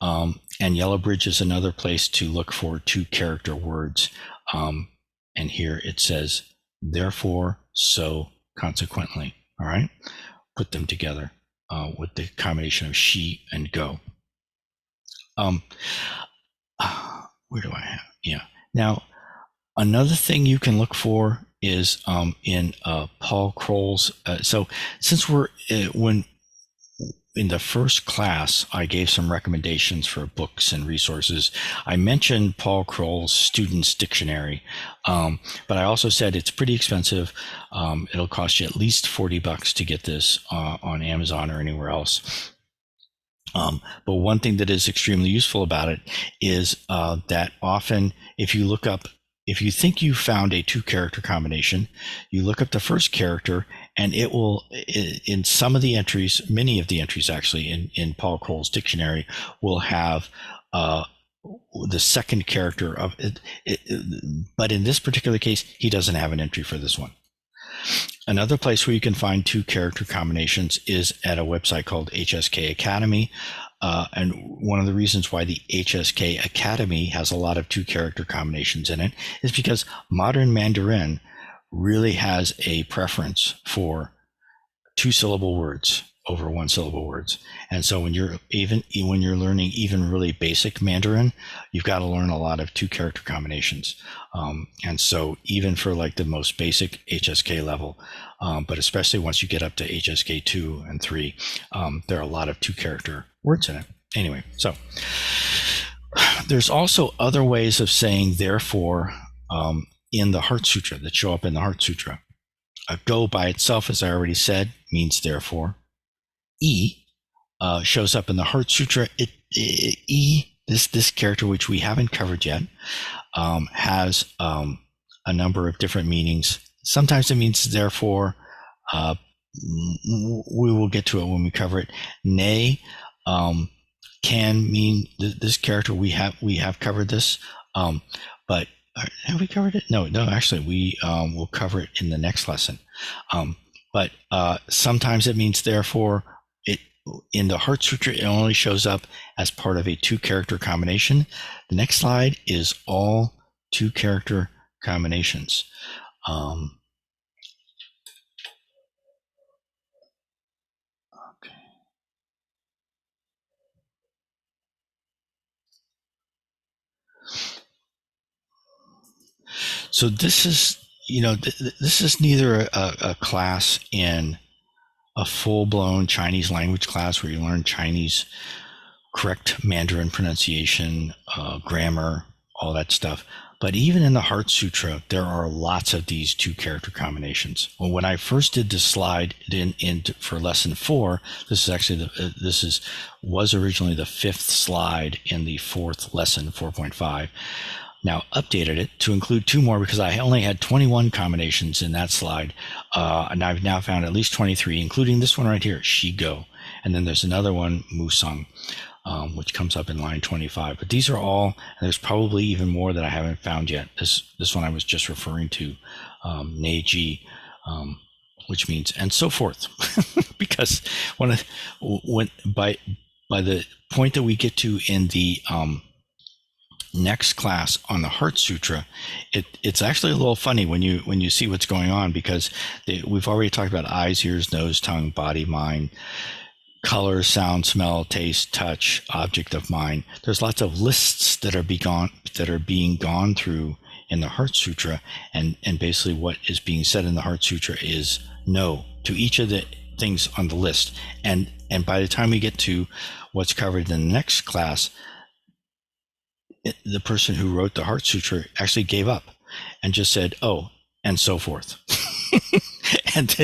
and Yellow Bridge is another place to look for 2-character words. And here it says, therefore, so, consequently. All right, put them together with the combination of she and go. Where do I have? Yeah. Now, another thing you can look for is in Paul Kroll's. So since we're when in the first class, I gave some recommendations for books and resources. I mentioned Paul Kroll's Student's Dictionary, but I also said it's pretty expensive. It'll cost you at least $40 to get this on Amazon or anywhere else. But one thing that is extremely useful about it is that often if you think you found a 2-character combination, you look up the first character and it will, in some of the entries, many of the entries actually in Paul Kroll's dictionary will have the second character of it, but in this particular case, he doesn't have an entry for this one. Another place where you can find 2-character combinations is at a website called HSK Academy. And one of the reasons why the HSK Academy has a lot of 2-character combinations in it is because modern Mandarin really has a preference for 2-syllable words over 1-syllable words. And so when you're learning even really basic Mandarin, you've got to learn a lot of 2-character combinations. And so even for like the most basic HSK level, but especially once you get up to HSK 2 and 3, there are a lot of 2-character words in it. Anyway, so there's also other ways of saying therefore in the Heart Sutra that show up in the Heart Sutra. Go by itself, as I already said, means therefore. Shows up in the Heart Sutra. This character, which we haven't covered yet, has a number of different meanings. Sometimes it means therefore. We will get to it when we cover it. Nay can mean this character. We have covered this, but have we covered it? No. Actually, we will cover it in the next lesson. But sometimes it means therefore. In the Heart Sutra, it only shows up as part of a 2-character combination. The next slide is all 2-character combinations. Okay. So this is, this is neither a class in a full-blown Chinese language class where you learn Chinese correct Mandarin pronunciation, grammar, all that stuff. But even in the Heart Sutra, there are lots of these 2-character combinations. Well, when I first did this slide for lesson 4, this is actually was originally the 5th slide in the 4th lesson, 4.5. Now updated it to include 2 more because I only had 21 combinations in that slide, and I've now found at least 23, including this one right here, shigo, and then there's another one, musang, which comes up in line 25. But these are all, and there's probably even more that I haven't found yet. This one I was just referring to, neji, which means and so forth, because by the point that we get to in the next class on the Heart Sutra, it's actually a little funny when you see what's going on, because we've already talked about eyes, ears, nose, tongue, body, mind, color, sound, smell, taste, touch, object of mind. There's lots of lists that are being gone through in the Heart Sutra, and basically what is being said in the Heart Sutra is no to each of the things on the list. And by the time we get to what's covered in the next class, the person who wrote the Heart Sutra actually gave up and just said, oh, and so forth. and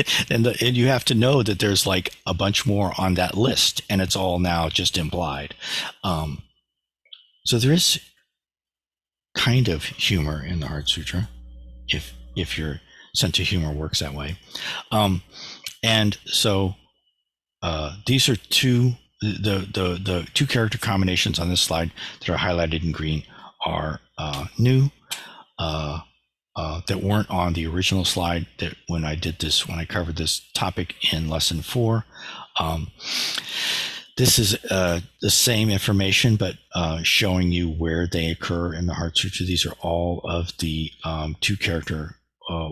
you have to know that there's like a bunch more on that list, and it's all now just implied. So there is kind of humor in the Heart Sutra, if your sense of humor works that way. And so these are the two character combinations on this slide that are highlighted in green are new, that weren't on the original slide that when I covered this topic in lesson 4. This is the same information, but showing you where they occur in the Heart Sutra. These are all of the two character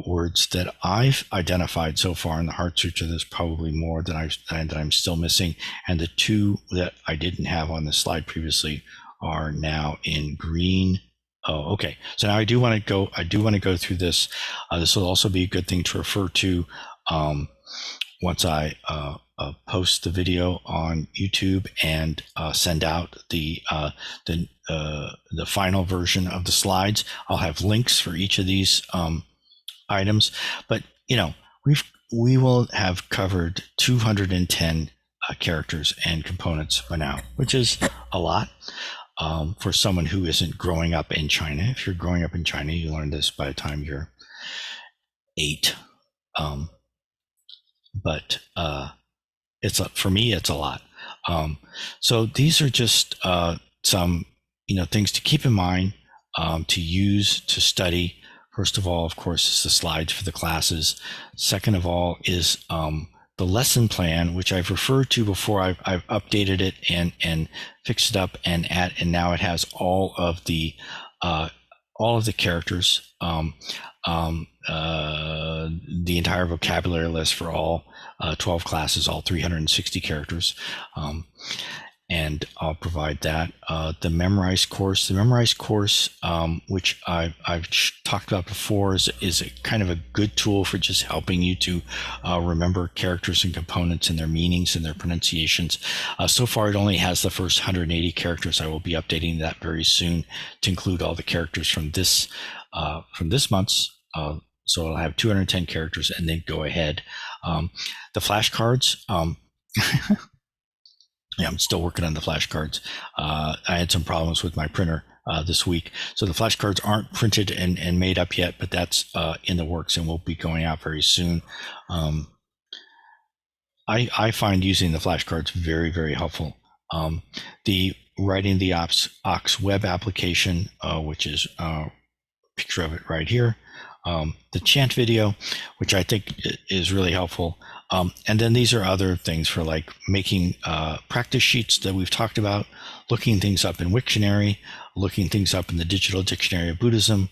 words that I've identified so far in the Heart Sutra. There's probably more that I'm still missing, and the two that I didn't have on the slide previously are now in green. Oh, okay. So now I do want to go through this. This will also be a good thing to refer to once I post the video on YouTube and send out the final version of the slides. I'll have links for each of these items, but we will have covered 210 characters and components by now, which is a lot for someone who isn't growing up in China. If you're growing up in China, you learn this by the time you're 8. But for me, it's a lot. So these are just some things to keep in mind, to use, to study. First of all, of course, is the slides for the classes. Second of all is the lesson plan, which I've referred to before. I've updated it and fixed it up, and now it has all of the characters, the entire vocabulary list for all 12 classes, all 360 characters. And I'll provide that. The memorized course, which I've talked about before, is a kind of a good tool for just helping you to remember characters and components and their meanings and their pronunciations. So far, it only has the first 180 characters. I will be updating that very soon to include all the characters from this month's. So I'll have 210 characters and then go ahead. The flashcards. Yeah, I'm still working on the flashcards. I had some problems with my printer this week, so the flashcards aren't printed and made up yet, but that's in the works and will be going out very soon. I find using the flashcards very, very helpful. The Writing the Ox web application, which is a picture of it right here. The chant video, which I think is really helpful. And then these are other things for like making practice sheets that we've talked about, looking things up in Wiktionary, looking things up in the Digital Dictionary of Buddhism,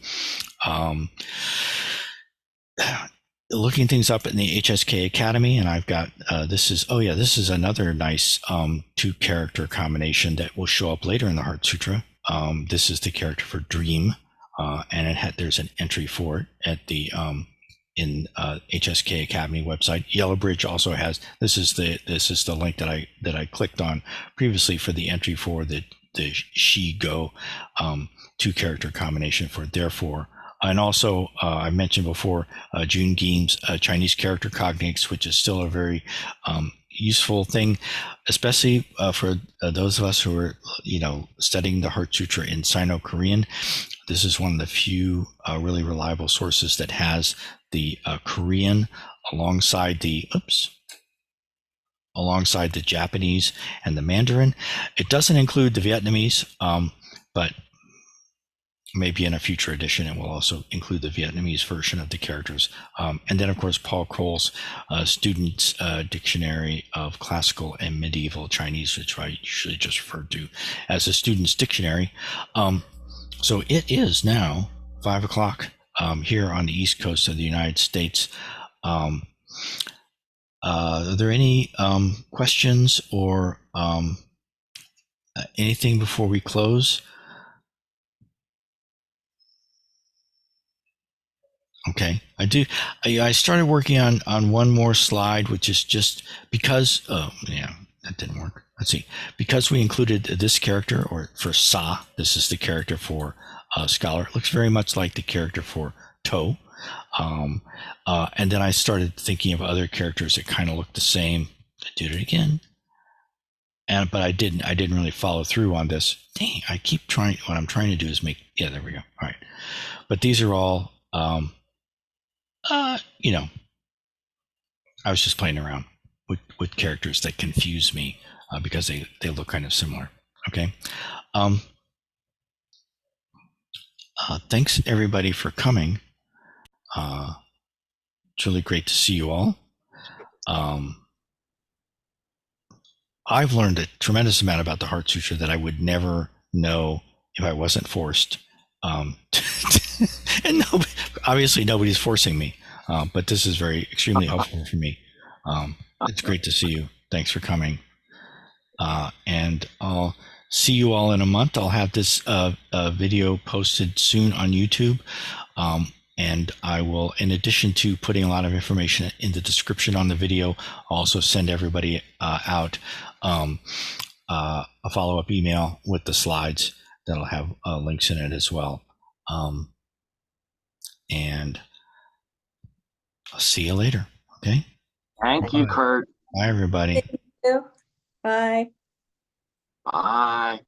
looking things up in the HSK Academy. And I've got, this is another nice 2-character combination that will show up later in the Heart Sutra. This is the character for dream. And there's an entry for it at the in HSK Academy website. Yellow Bridge also has this is the link that I clicked on previously for the entry for the she go 2-character combination for therefore. And also I mentioned before Jun Geem's Chinese character cognates, which is still a very useful thing, especially for those of us who are studying the Heart Sutra in Sino-Korean. This is one of the few really reliable sources that has the Korean alongside the Japanese and the Mandarin. It doesn't include the Vietnamese, but maybe in a future edition it will also include the Vietnamese version of the characters. And then, of course, Paul Kroll's Student's Dictionary of Classical and Medieval Chinese, which I usually just refer to as a Student's Dictionary. So it is now 5 o'clock here on the East Coast of the United States. Are there any questions or anything before we close? Okay, I started working on one more slide, which is just because, that didn't work. Let's see, because we included this character, or for Sa, this is the character for scholar. It looks very much like the character for To. And then I started thinking of other characters that kind of look the same. I did it again. but I didn't really follow through on this. Dang, I keep trying. What I'm trying to do is make, yeah, there we go. All right. But these are all, you know, I was just playing around with characters that confuse me because they look kind of similar. Okay. Thanks everybody for coming. It's really great to see you all. I've learned a tremendous amount about the Heart Sutra that I would never know if I wasn't forced. And obviously nobody's forcing me, but this is very extremely helpful for me. It's great to see you. Thanks for coming. And I'll see you all in a month. I'll have this video posted soon on YouTube. And I will, in addition to putting a lot of information in the description on the video, also send everybody out a follow-up email with the slides that'll have links in it as well. And I'll see you later. Okay. Thank you, Kurt. Bye, everybody. Thank you. Bye. Bye.